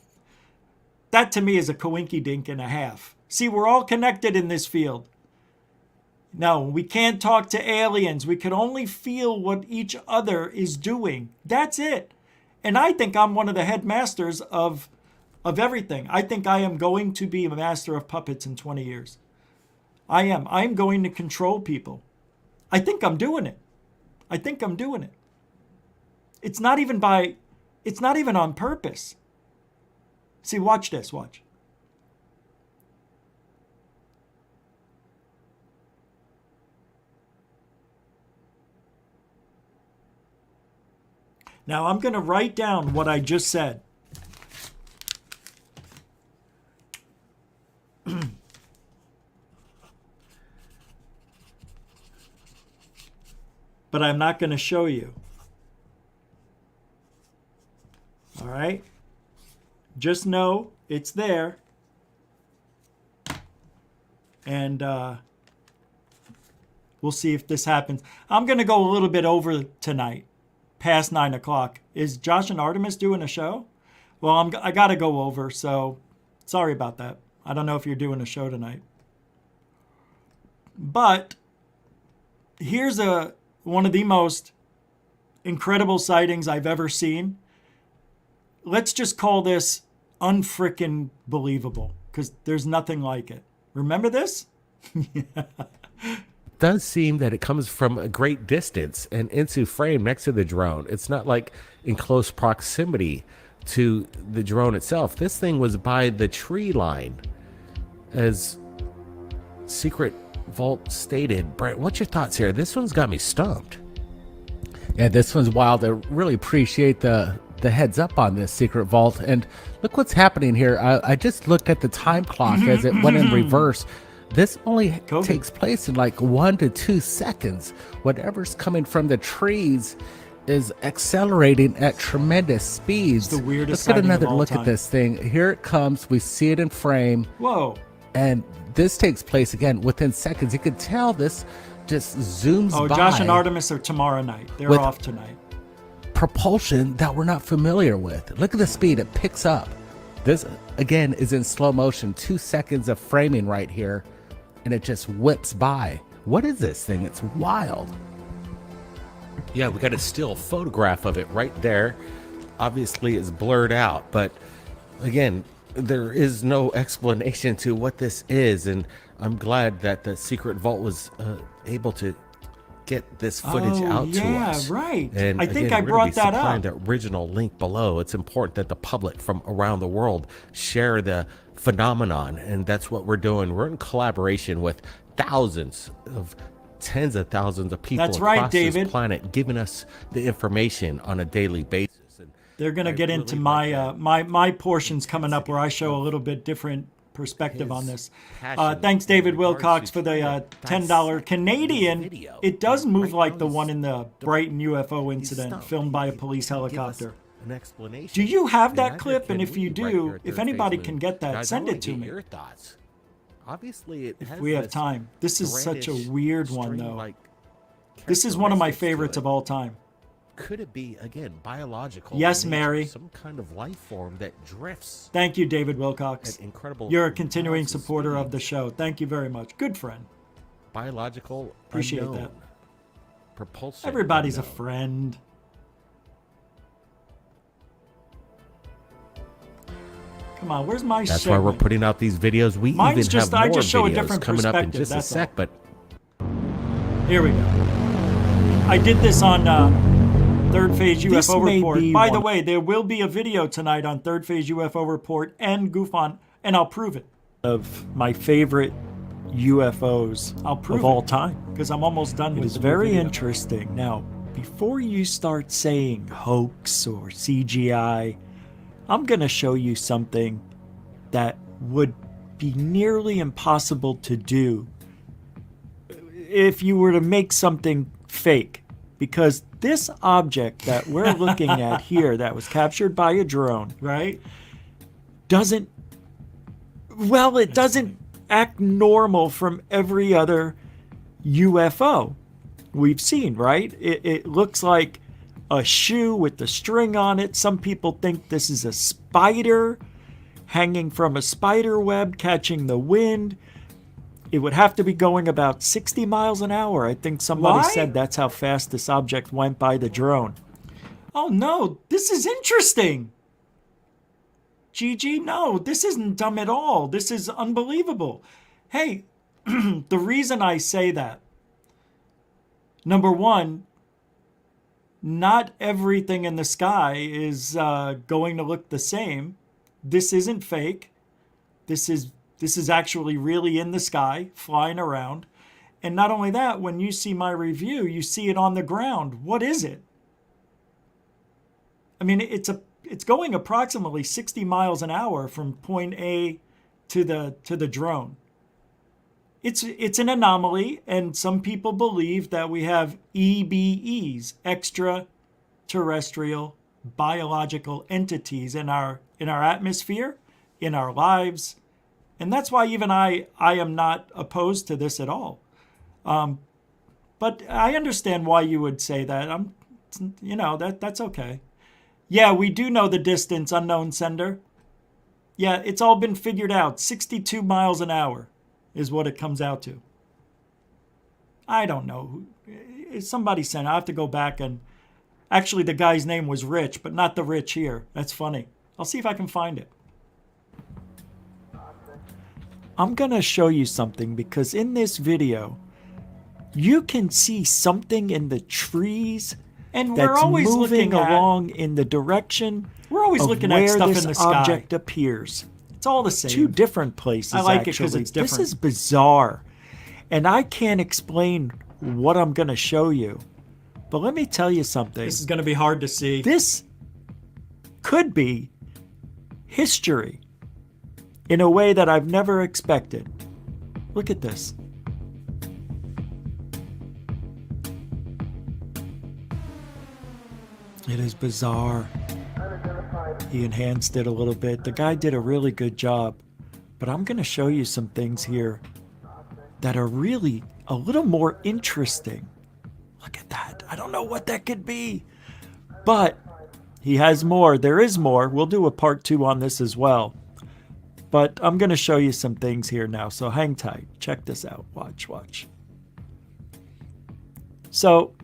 That to me is a coinky-dink and a half. See, we're all connected in this field. No, we can't talk to aliens. We can only feel what each other is doing. That's it. And I think I'm one of the headmasters of everything. I think I am going to be a master of puppets in 20 years. I am. I'm going to control people. I think I'm doing it. It's not even on purpose. See, watch this, watch. Now I'm going to write down what I just said. But I'm not going to show you. All right? Just know it's there. And we'll see if this happens. I'm going to go a little bit over tonight, past 9 o'clock. Is Josh and Artemis doing a show? Well, I got to go over, so sorry about that. I don't know if you're doing a show tonight. But here's one of the most incredible sightings I've ever seen. Let's just call this unfrickin' believable, because there's nothing like it. Remember this? Does seem that it comes from a great distance and into frame next to the drone. It's not like in close proximity to the drone itself. This thing was by the tree line, as Secret Vault stated. Brent, what's your thoughts here? This one's got me stumped. Yeah, this one's wild. I really appreciate the heads up on this, Secret Vault. And look what's happening here. I just looked at the time clock as it went in reverse. This only takes place in like 1 to 2 seconds. Whatever's coming from the trees is accelerating at tremendous speeds. It's the weirdest Let's get sighting of another all look time. at this thing. Here it comes. We see it in frame. Whoa. And this takes place again within seconds. You could tell this just zooms by. Oh, Josh and Artemis are tomorrow night. They're with off tonight. propulsion that we're not familiar with. Look at the speed it picks up. This again is in slow motion. 2 seconds of framing right here, and it just whips by. What is this thing? It's wild. Yeah, we got a still photograph of it right there. Obviously it's blurred out, but again, there is no explanation to what this is, and I'm glad that the Secret Vault was able to get this footage out to us. Right. And I think again, I we're brought gonna be that supplying up. the original link below. It's important that the public from around the world share the phenomenon, and that's what we're doing. We're in collaboration with tens of thousands of people That's right, across David. this planet, giving us the information on a daily basis. And They're going to get into my portions coming up where I show a little bit different perspective on this. Thanks, David Wilcox, for the $10 Canadian. It does move like the one in the Brighton UFO incident, filmed by a police helicopter. An explanation. Do you have that neither clip? can And if we you right here do, at if Third anybody Phase can Moon. get that, Guys, I send wanna it to get me. Your thoughts. Obviously, it If has we have this time. This is such a reddish, weird one, though. string-like This is one of my characteristics to favorites it. of all time. Could it be, again, biological? Yes, in nature, Mary. Some kind of life form that drifts. Thank you, David Wilcox. At incredible You're a continuing amounts of supporter of speed. the show. Thank you very much. Good friend. Biological Appreciate unknown. that. Propulsion. Everybody's a unknown. friend. Come on, where's my That's why we're segment? putting out these videos. We Mine's even just- have I more just show a videos different coming up in perspective, just a that's sec, all. but Here we go. I did this on Third Phase This UFO may Report. be By the one- way, there will be a video tonight on Third Phase UFO Report and Goof On, and I'll prove it. Of my favorite UFOs of all time, because I'm almost done with it. It's very interesting. Now, before you start saying hoax or CGI, I'm going to show you something that would be nearly impossible to do if you were to make something fake. Because this object that we're looking at here that was captured by a drone, right, doesn't, well, it doesn't act normal from every other UFO we've seen, right? It looks like a shoe with the string on it. Some people think this is a spider hanging from a spider web catching the wind. It would have to be going about 60 miles an hour. I think somebody Why? said that's how fast this object went by the drone. Oh no, this is interesting. Gigi, no, this isn't dumb at all. This is unbelievable. Hey, the reason I say that, number one, not everything in the sky is going to look the same. This isn't fake. This is actually really in the sky, flying around. And not only that, when you see my review, you see it on the ground. What is it? I mean, it's going approximately 60 miles an hour from point A to the drone. It's an anomaly, and some people believe that we have EBEs, extraterrestrial biological entities in our atmosphere, in our lives, and that's why even I am not opposed to this at all. But I understand why you would say that. That's okay. Yeah, we do know the distance, unknown sender. Yeah, it's all been figured out. 62 miles an hour is what it comes out to. I don't know. Somebody sent it. I'll have to go back and... Actually, the guy's name was Rich, but not the Rich here. That's funny. I'll see if I can find it. I'm going to show you something because in this video, you can see something in the trees and we're that's always moving looking at- along in the direction We're always of looking where at stuff this in the sky. object appears. It's all the same. Two different places. I like it 'cause actually. it's different. This is bizarre, and I can't explain what I'm going to show you. But let me tell you something. This is going to be hard to see. This could be history in a way that I've never expected. Look at this. It is bizarre. He enhanced it a little bit. The guy did a really good job. But I'm going to show you some things here that are really a little more interesting. Look at that. I don't know what that could be. But he has more. There is more. We'll do a part 2 on this as well. But I'm going to show you some things here now. So hang tight. Check this out. Watch. So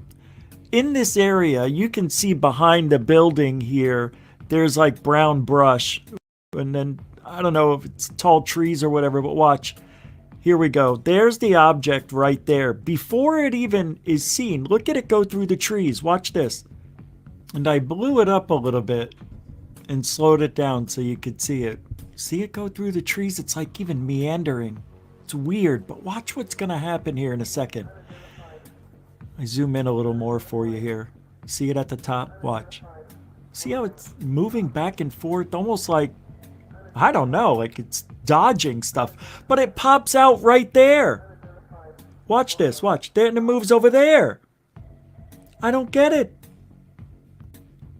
in this area, you can see behind the building here, there's like brown brush. And then, I don't know if it's tall trees or whatever, but watch. Here we go. There's the object right there. Before it even is seen, look at it go through the trees. Watch this. And I blew it up a little bit and slowed it down so you could see it. See it go through the trees? It's like even meandering. It's weird, but watch what's going to happen here in a second. I zoom in a little more for you here. See it at the top? Watch. See how it's moving back and forth? Almost like, I don't know, like it's dodging stuff. But it pops out right there. Watch this, watch. Then it moves over there. I don't get it.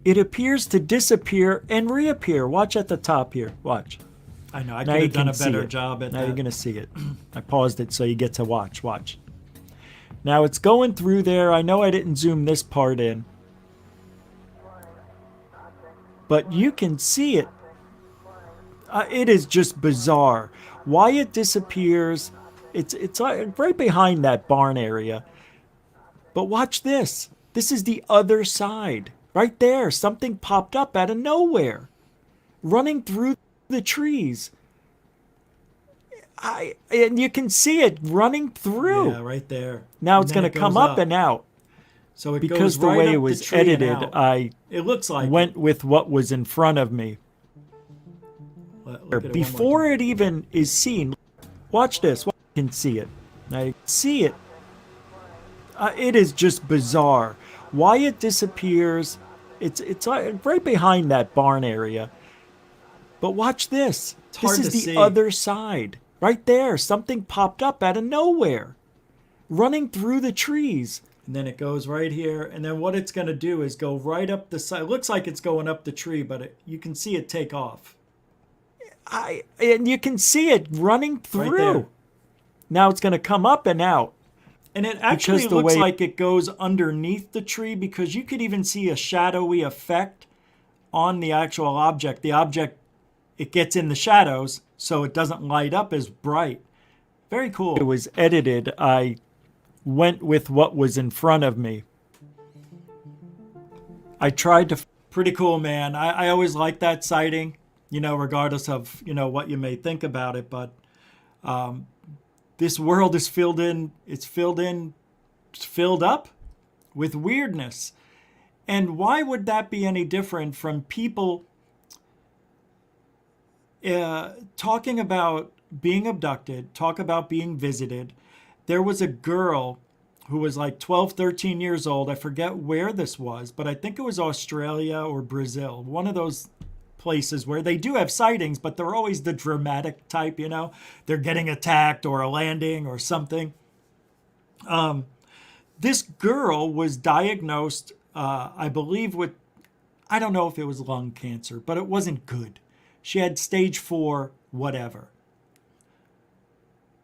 It appears to disappear and reappear. Watch at the top here. Watch. I know. I Now could you have done can a see better it. job at Now that. you're going to see it. I paused it so you get to watch. Watch. Now it's going through there. I know I didn't zoom this part in. but you can see it. It is just bizarre. Why it disappears, it's right behind that barn area. But watch this. This is the other side. Right there, something popped up out of nowhere, running through the trees. And you can see it running through. Yeah, right there. Now it's going to come up and out. So it because goes the right way up it was the tree and edited, out. It looks like went with what was in front of me. Before it even is seen, watch this. You can see it. I see it. It is just bizarre. Why it disappears, it's right behind that barn area. But watch this. hard This is to the see. other side. Right there, something popped up out of nowhere, running through the trees. And then it goes right here. And then what it's going to do is go right up the side. It looks like it's going up the tree, but you can see it take off. And you can see it running Right through. there. Now it's going to come up and out. And it actually Because the looks way- like it goes underneath the tree, because you could even see a shadowy effect on the actual object. The object, it gets in the shadows, so it doesn't light up as bright. Very cool. It was edited. I went with what was in front of me. I tried to... Pretty cool, man. I always like that sighting, regardless of, what you may think about it. But this world is filled up with weirdness. And why would that be any different from people talking about being abducted, talk about being visited? There was a girl who was like 12, 13 years old. I forget where this was, but I think it was Australia or Brazil. One of those places where they do have sightings, but they're always the dramatic type, They're getting attacked or a landing or something. This girl was diagnosed, I believe, with, I don't know if it was lung cancer, but it wasn't good. She had stage 4, whatever.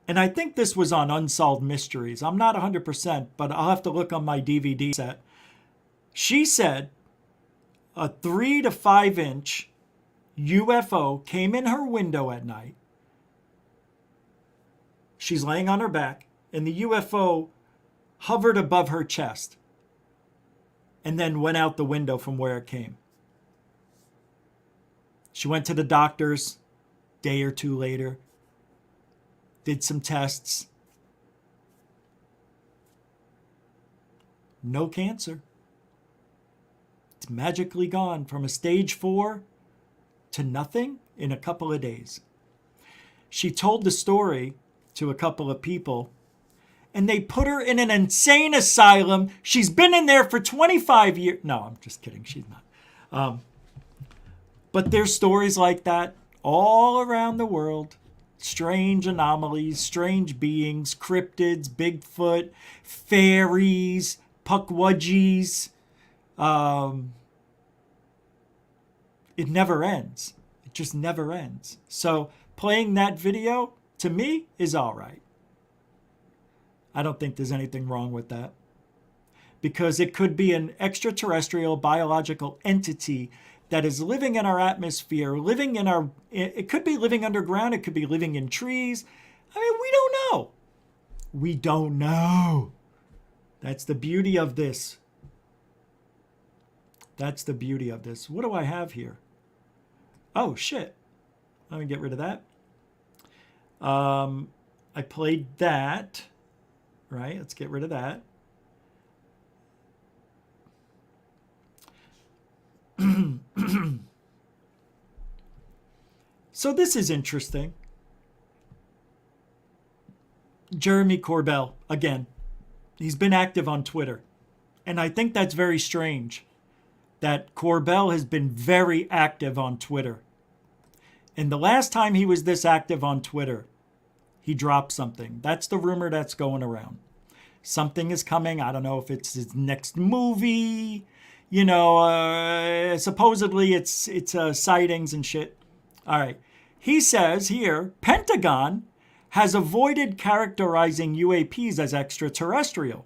And I think this was on Unsolved Mysteries. I'm not 100%, but I'll have to look on my DVD set. She said a 3 to 5 inch UFO came in her window at night. She's laying on her back, and the UFO hovered above her chest and then went out the window from where it came. She went to the doctors a day or two later, did some tests. No cancer. It's magically gone from a stage 4 to nothing in a couple of days. She told the story to a couple of people, and they put her in an insane asylum. She's been in there for 25 years. No, I'm just kidding. She's not. But there's stories like that all around the world. Strange anomalies, strange beings, cryptids, Bigfoot, fairies, puckwudgies. It never ends. It just never ends. So playing that video, to me, is all right. I don't think there's anything wrong with that. Because it could be an extraterrestrial biological entity that is living in our atmosphere, it could be living underground, it could be living in trees. I mean, we don't know. We don't know. That's the beauty of this. That's the beauty of this. What do I have here? Oh, shit. Let me get rid of that. I played that. Right, let's get rid of that. So this is interesting. Jeremy Corbell, again, he's been active on Twitter. And I think that's very strange that Corbell has been very active on Twitter. And the last time he was this active on Twitter, he dropped something. That's the rumor that's going around. Something is coming. I don't know if it's his next movie. Supposedly it's sightings and shit. All right. He says here, Pentagon has avoided characterizing UAPs as extraterrestrial,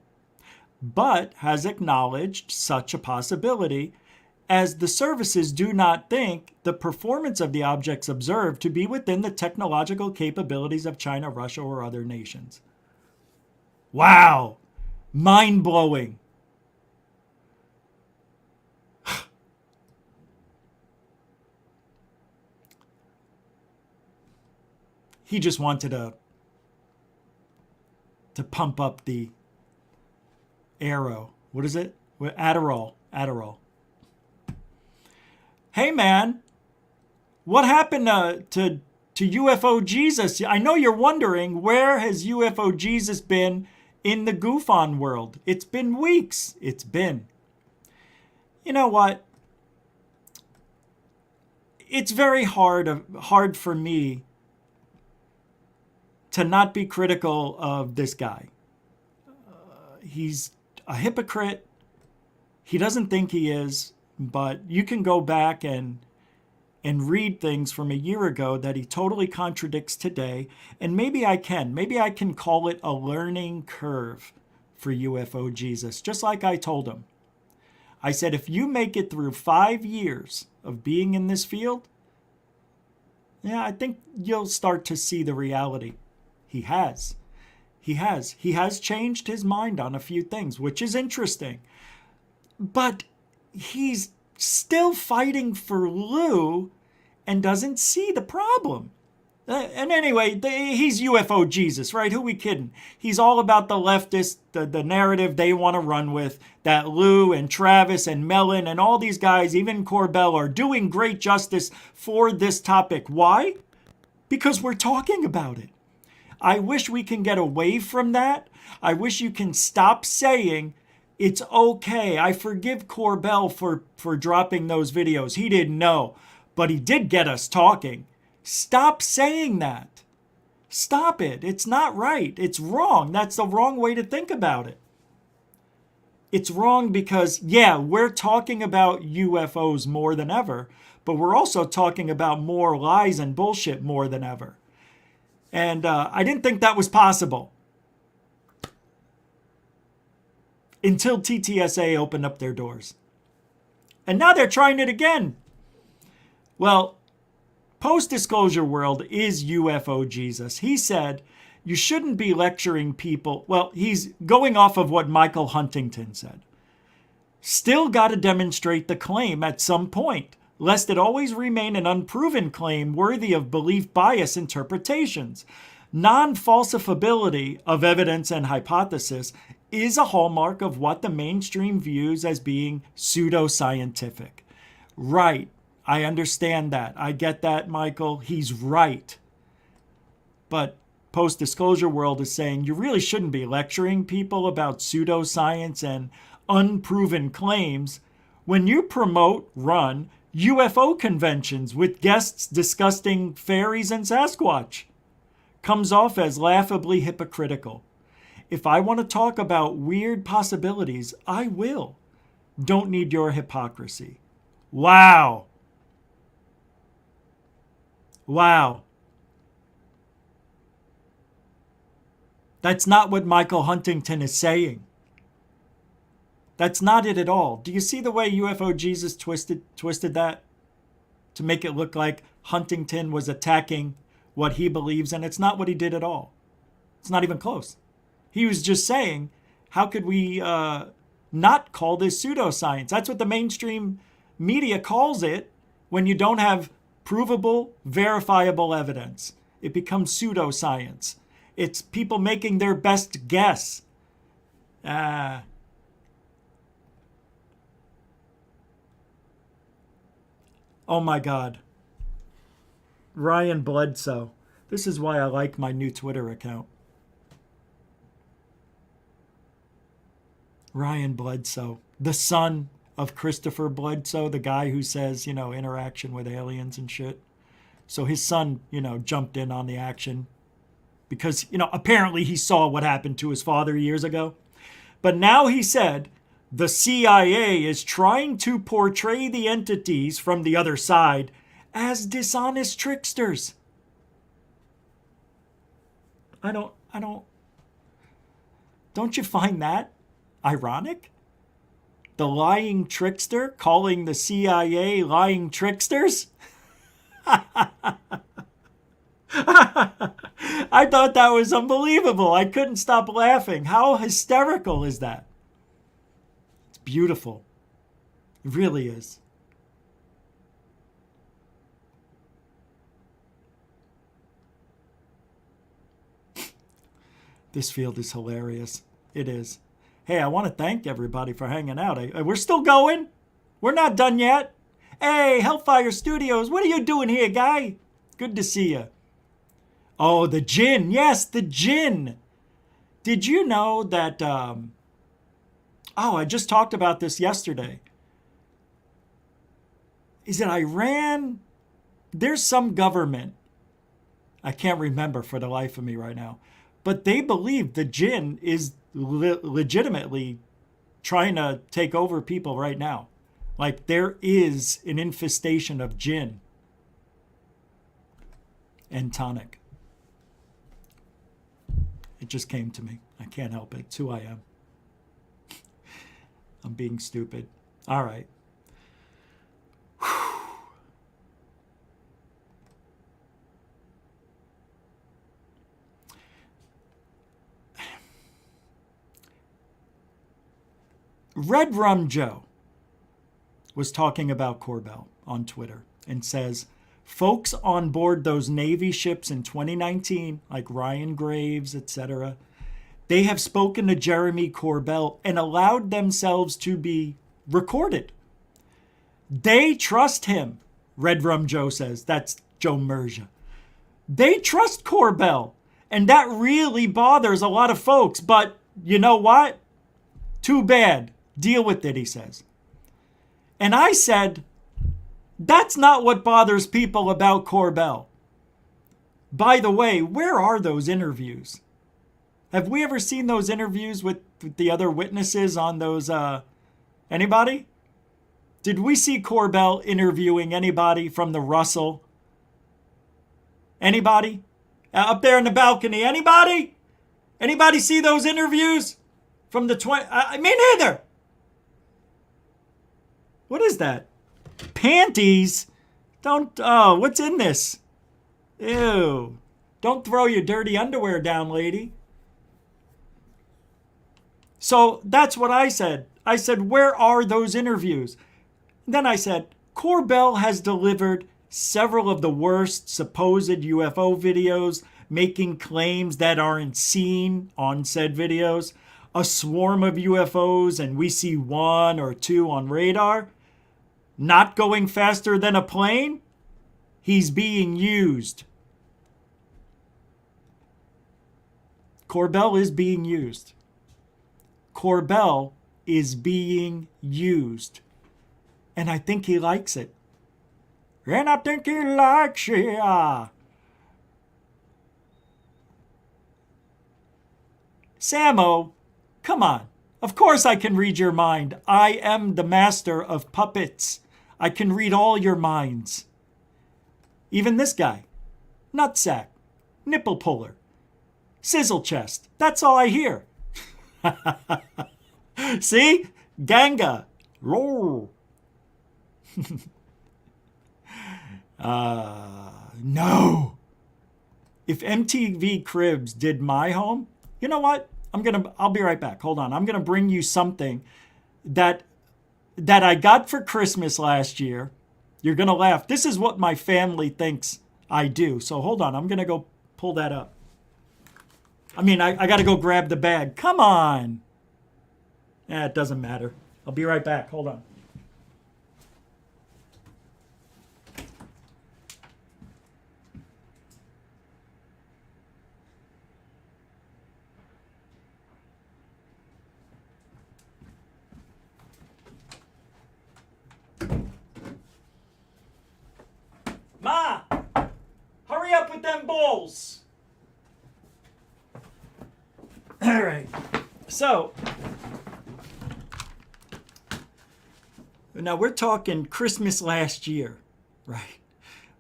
but has acknowledged such a possibility as the services do not think the performance of the objects observed to be within the technological capabilities of China, Russia, or other nations. Wow! Mind-blowing. He just wanted to pump up the arrow. What is it? Adderall. Hey, man. What happened to UFO Jesus? I know you're wondering, where has UFO Jesus been in the goof-on world? It's been weeks. It's been. You know what? It's very hard for me to not be critical of this guy. He's a hypocrite. He doesn't think he is, but you can go back and read things from a year ago that he totally contradicts today, and maybe I can call it a learning curve for UFO Jesus, just like I told him. I said, if you make it through 5 years of being in this field, yeah, I think you'll start to see the reality. He has changed his mind on a few things, which is interesting. But he's still fighting for Lou and doesn't see the problem. And anyway, he's UFO Jesus, right? Who we kidding? He's all about the leftist, the narrative they want to run with, that Lou and Travis and Mellon and all these guys, even Corbell, are doing great justice for this topic. Why? Because we're talking about it. I wish we can get away from that. I wish you can stop saying it's okay. I forgive Corbell for dropping those videos. He didn't know, but he did get us talking. Stop saying that. Stop it. It's not right. It's wrong. That's the wrong way to think about it. It's wrong because, yeah, we're talking about UFOs more than ever, but we're also talking about more lies and bullshit more than ever. And I didn't think that was possible until TTSA opened up their doors. And now they're trying it again. Well, Post-Disclosure World is UFO Jesus. He said you shouldn't be lecturing people. Well, he's going off of what Michael Huntington said. Still got to demonstrate the claim at some point, lest it always remain an unproven claim worthy of belief bias interpretations. Non-falsifiability of evidence and hypothesis is a hallmark of what the mainstream views as being pseudoscientific. Right. I understand that. I get that, Michael. He's right. But Post-Disclosure World is saying you really shouldn't be lecturing people about pseudoscience and unproven claims when you run UFO conventions with guests discussing fairies and Sasquatch. Comes off as laughably hypocritical. If I want to talk about weird possibilities, I will. Don't need your hypocrisy. Wow. Wow. That's not what Michael Huntington is saying. That's not it at all. Do you see the way UFO Jesus twisted that to make it look like Huntington was attacking what he believes in? It's not what he did at all. It's not even close. He was just saying, how could we not call this pseudoscience? That's what the mainstream media calls it when you don't have provable, verifiable evidence. It becomes pseudoscience. It's people making their best guess. Oh my God. Ryan Bledsoe. This is why I like my new Twitter account. Ryan Bledsoe, the son of Christopher Bledsoe, the guy who says, interaction with aliens and shit. So his son, jumped in on the action because, apparently he saw what happened to his father years ago. But now he said the CIA is trying to portray the entities from the other side as dishonest tricksters. Don't you find that ironic? The lying trickster, calling the CIA lying tricksters. I thought that was unbelievable. I couldn't stop laughing. How hysterical is that? It's beautiful. It really is. This field is hilarious. It is. Hey, I want to thank everybody for hanging out. We're still going. We're not done yet. Hey, Hellfire Studios, what are you doing here, guy? Good to see you. Oh, the gin. Yes, the gin. Did you know that... I just talked about this yesterday. Is it Iran? There's some government. I can't remember for the life of me right now. But they believe the jinn is legitimately trying to take over people right now. Like there is an infestation of jinn and tonic. It just came to me. I can't help it. It's who I am. I'm being stupid. All right. Red Rum Joe was talking about Corbell on Twitter and says, folks on board those Navy ships in 2019, like Ryan Graves, etc., they have spoken to Jeremy Corbell and allowed themselves to be recorded. They trust him, Red Rum Joe says. That's Joe Merja. They trust Corbell, and that really bothers a lot of folks. But you know what? Too bad. Deal with it, he says. And I said, that's not what bothers people about Corbell. By the way, where are those interviews? Have we ever seen those interviews with the other witnesses on those, anybody? Did we see Corbell interviewing anybody from the Russell? Anybody? Up there in the balcony, anybody? Anybody see those interviews from the 20? Me neither. What is that? Panties? What's in this? Ew. Don't throw your dirty underwear down, lady. So that's what I said. I said, where are those interviews? Then I said, Corbell has delivered several of the worst supposed UFO videos, making claims that aren't seen on said videos. A swarm of UFOs, and we see one or two on radar. Not going faster than a plane? He's being used. Corbell is being used. Corbell is being used. And I think he likes it. And I think he likes it. Samo, come on. Of course I can read your mind. I am the master of puppets. I can read all your minds. Even this guy. Nutsack. Nipple puller. Sizzle chest. That's all I hear. See? Ganga. Roar. No. If MTV Cribs did my home, you know what? I'll be right back. Hold on. I'm going to bring you something that I got for Christmas last year. You're going to laugh. This is what my family thinks I do. So hold on. I'm going to go pull that up. I got to go grab the bag. Come on. It doesn't matter. I'll be right back. Hold on. Ma, hurry up with them bowls. All right. So, now we're talking Christmas last year, right?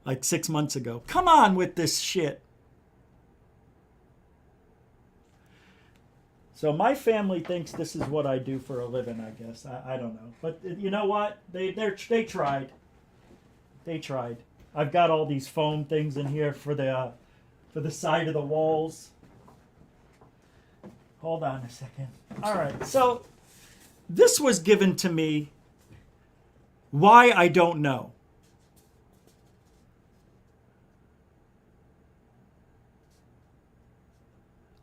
Like 6 months ago. Come on with this shit. So So my family thinks this is what I do for a living, I guess. I don't know. But you know what? They tried. They tried. I've got all these foam things in here for the side of the walls. Hold on a second. All right. So this was given to me. Why, I don't know.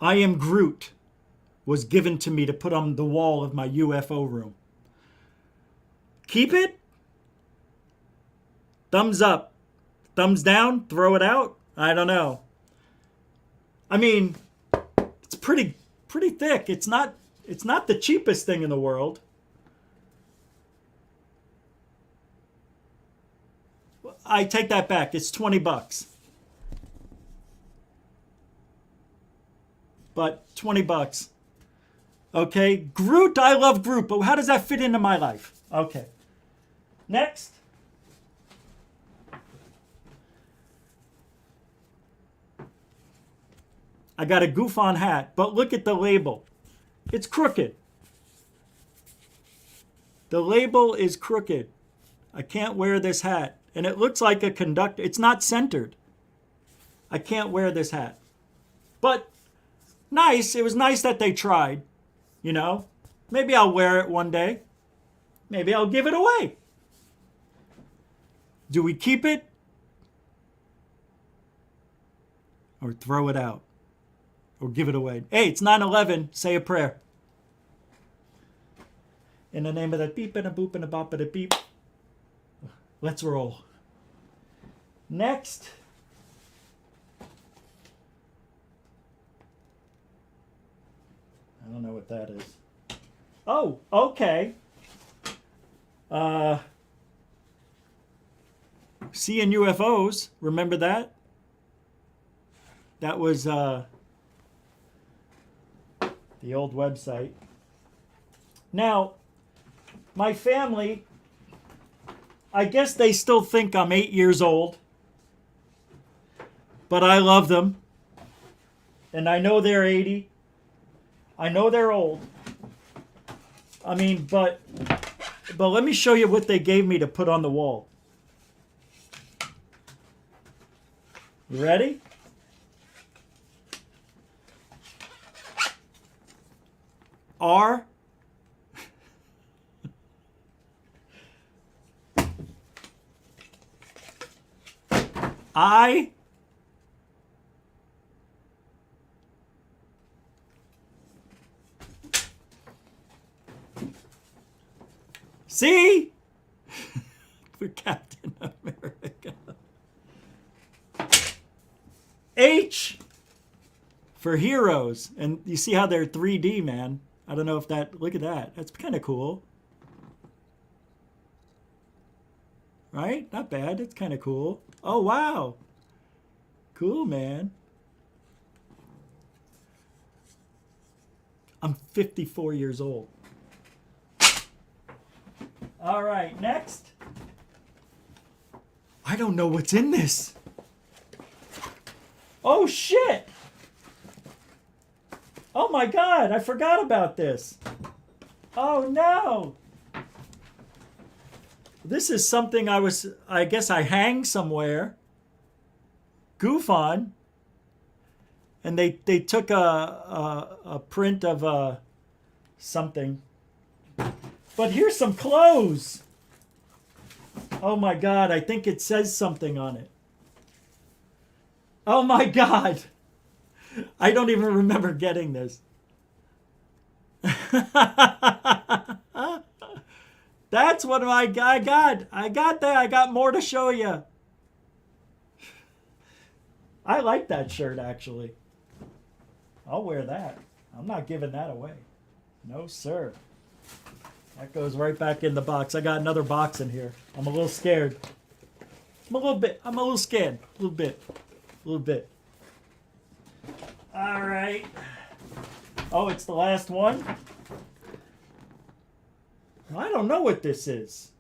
I Am Groot was given to me to put on the wall of my UFO room. Keep it? Thumbs up. Thumbs down? Throw it out? I don't know. I mean, it's pretty thick. It's not the cheapest thing in the world. I take that back. It's $20. But $20. Okay, Groot, I love Groot, but how does that fit into my life? Okay. Next. I got a goof on hat, but look at the label. It's crooked. The label is crooked. I can't wear this hat. And it looks like a conductor. It's not centered. I can't wear this hat. But nice. It was nice that they tried. You know, maybe I'll wear it one day. Maybe I'll give it away. Do we keep it? Or throw it out? Or give it away? Hey, it's 9/11. Say a prayer. In the name of the beep and a boop and a bop and a beep. Let's roll. Next. I don't know what that is. Oh, okay. Seeing UFOs. Remember that? That was the old website. Now, my family, I guess they still think I'm 8 years old. But I love them. And I know they're 80. I know they're old. I mean, but let me show you what they gave me to put on the wall. You ready? R. I. See? For Captain America. H for heroes. And you see how they're 3D, man. I don't know if that, look at that. That's kind of cool. Right? Not bad. It's kind of cool. Oh, wow. Cool, man. I'm 54 years old. All right, next. I don't know what's in this. Oh, shit. Oh, my God. I forgot about this. Oh, no. This is something I guess I hang somewhere. Goof on. And they took a print of something. But here's some clothes. Oh my God, I think it says something on it. Oh my God. I don't even remember getting this. That's what I got. I got that. I got more to show you. I like that shirt, actually. I'll wear that. I'm not giving that away. No, sir. That goes right back in the box. I got another box in here. I'm a little scared. I'm a little scared. A little bit. All right. Oh, it's the last one? I don't know what this is.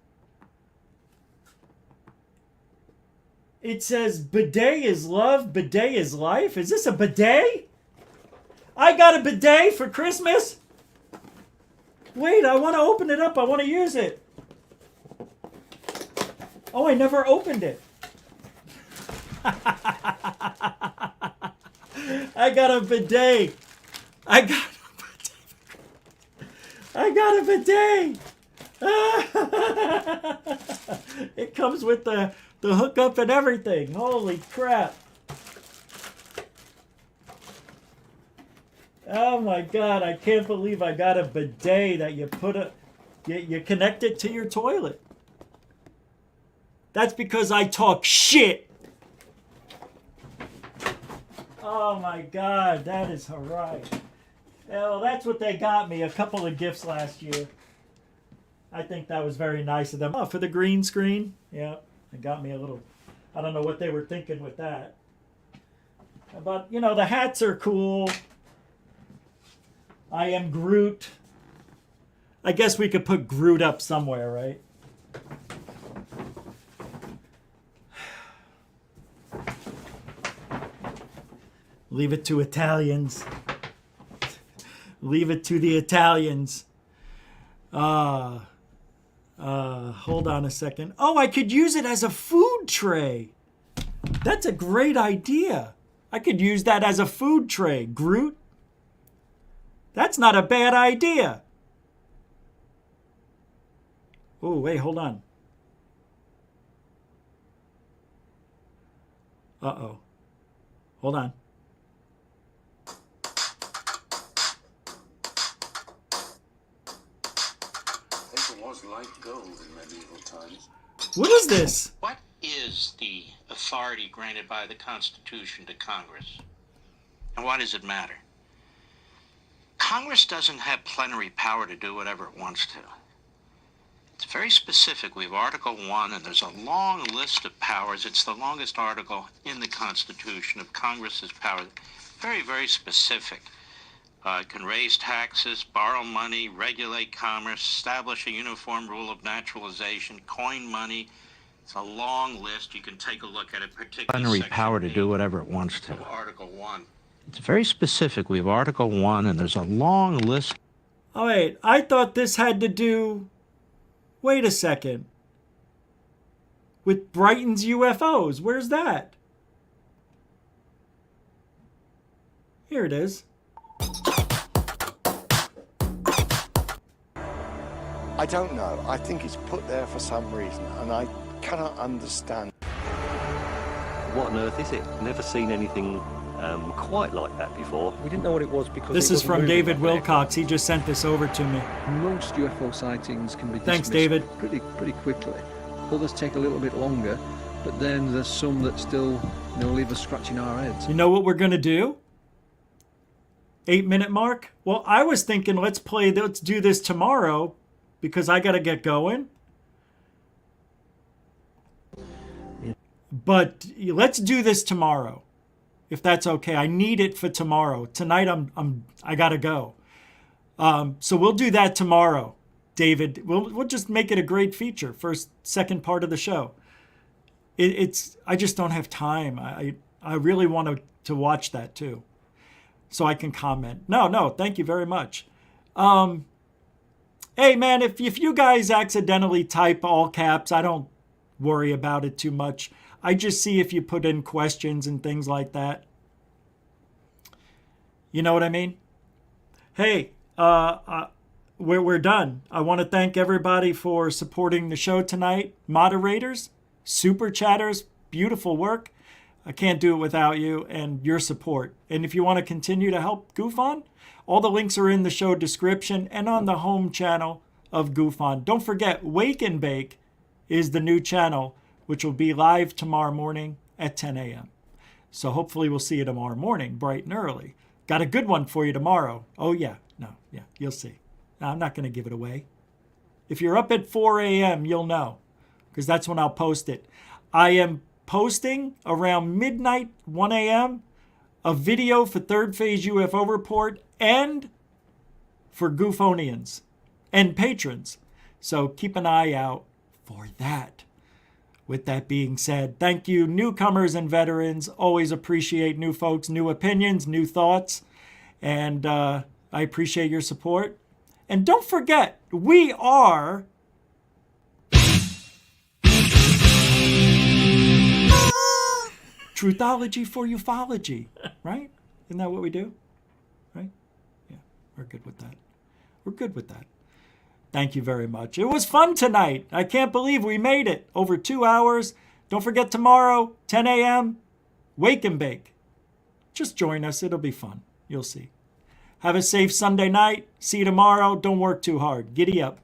It says bidet is love, bidet is life. Is this a bidet? I got a bidet for Christmas? Wait, I want to open it up. I want to use it. Oh, I never opened it. I got a bidet. I got a bidet. It comes with the hookup and everything. Holy crap. Oh my God, I can't believe I got a bidet that you connect it to your toilet. That's because I talk shit. Oh my God, that is hooray. Well, that's what they got me, a couple of gifts last year. I think that was very nice of them. Oh, for the green screen? Yeah, they got me a little, I don't know what they were thinking with that. But, you know, the hats are cool. I am Groot. I guess we could put Groot up somewhere, right? Leave it to Italians. Leave it to the Italians. Hold on a second. Oh, I could use it as a food tray. That's a great idea. I could use that as a food tray. Groot. That's not a bad idea. Oh, wait, hold on. Uh-oh. Hold on. Paper was like gold in medieval times. What is this? What is the authority granted by the Constitution to Congress? And why does it matter? Congress doesn't have plenary power to do whatever it wants to. It's very specific. We have Article 1, and there's a long list of powers. It's the longest article in the Constitution of Congress's power. Very, very specific. It can raise taxes, borrow money, regulate commerce, establish a uniform rule of naturalization, coin money. It's a long list. You can take a look at it, particularly plenary power to do whatever it wants to. Article 1. It's very specific. We have Article 1, and there's a long list. Oh, wait. I thought this had to do... Wait a second. With Brighton's UFOs. Where's that? Here it is. I don't know. I think it's put there for some reason, and I cannot understand. What on earth is it? Never seen anything quite like that before. We didn't know what it was because this is from David Wilcox. He just sent this over to me. Most UFO sightings can be Thanks, dismissed David. pretty quickly. Others take a little bit longer, but then there's some that still, leave us scratching our heads. You know what we're gonna do? 8-minute mark? Well, I was thinking let's do this tomorrow because I gotta get going. But let's do this tomorrow. If that's okay. I need it for tomorrow. Tonight I gotta go. So we'll do that tomorrow, David. We'll just make it a great feature. Second part of the show. I just don't have time. I really want to watch that too, so I can comment. No, thank you very much. Hey man, if you guys accidentally type all caps, I don't worry about it too much. I just see if you put in questions and things like that. You know what I mean? Hey, we're done. I want to thank everybody for supporting the show tonight. Moderators, super chatters, beautiful work. I can't do it without you and your support. And if you want to continue to help Goof On, all the links are in the show description and on the home channel of Goof On. Don't forget, Wake and Bake is the new channel, which will be live tomorrow morning at 10 a.m. So hopefully we'll see you tomorrow morning, bright and early. Got a good one for you tomorrow. Oh, yeah. You'll see. No, I'm not going to give it away. If you're up at 4 a.m., you'll know, because that's when I'll post it. I am posting around midnight, 1 a.m., a video for Third Phase UFO Report and for Goofonians and patrons. So keep an eye out for that. With that being said, thank you, newcomers and veterans. Always appreciate new folks, new opinions, new thoughts. And I appreciate your support. And don't forget, we are Truthology for ufology, right? Isn't that what we do? Right? Yeah, we're good with that. We're good with that. Thank you very much. It was fun tonight. I can't believe we made it. Over 2 hours. Don't forget tomorrow, 10 a.m., Wake and Bake. Just join us. It'll be fun. You'll see. Have a safe Sunday night. See you tomorrow. Don't work too hard. Giddy up.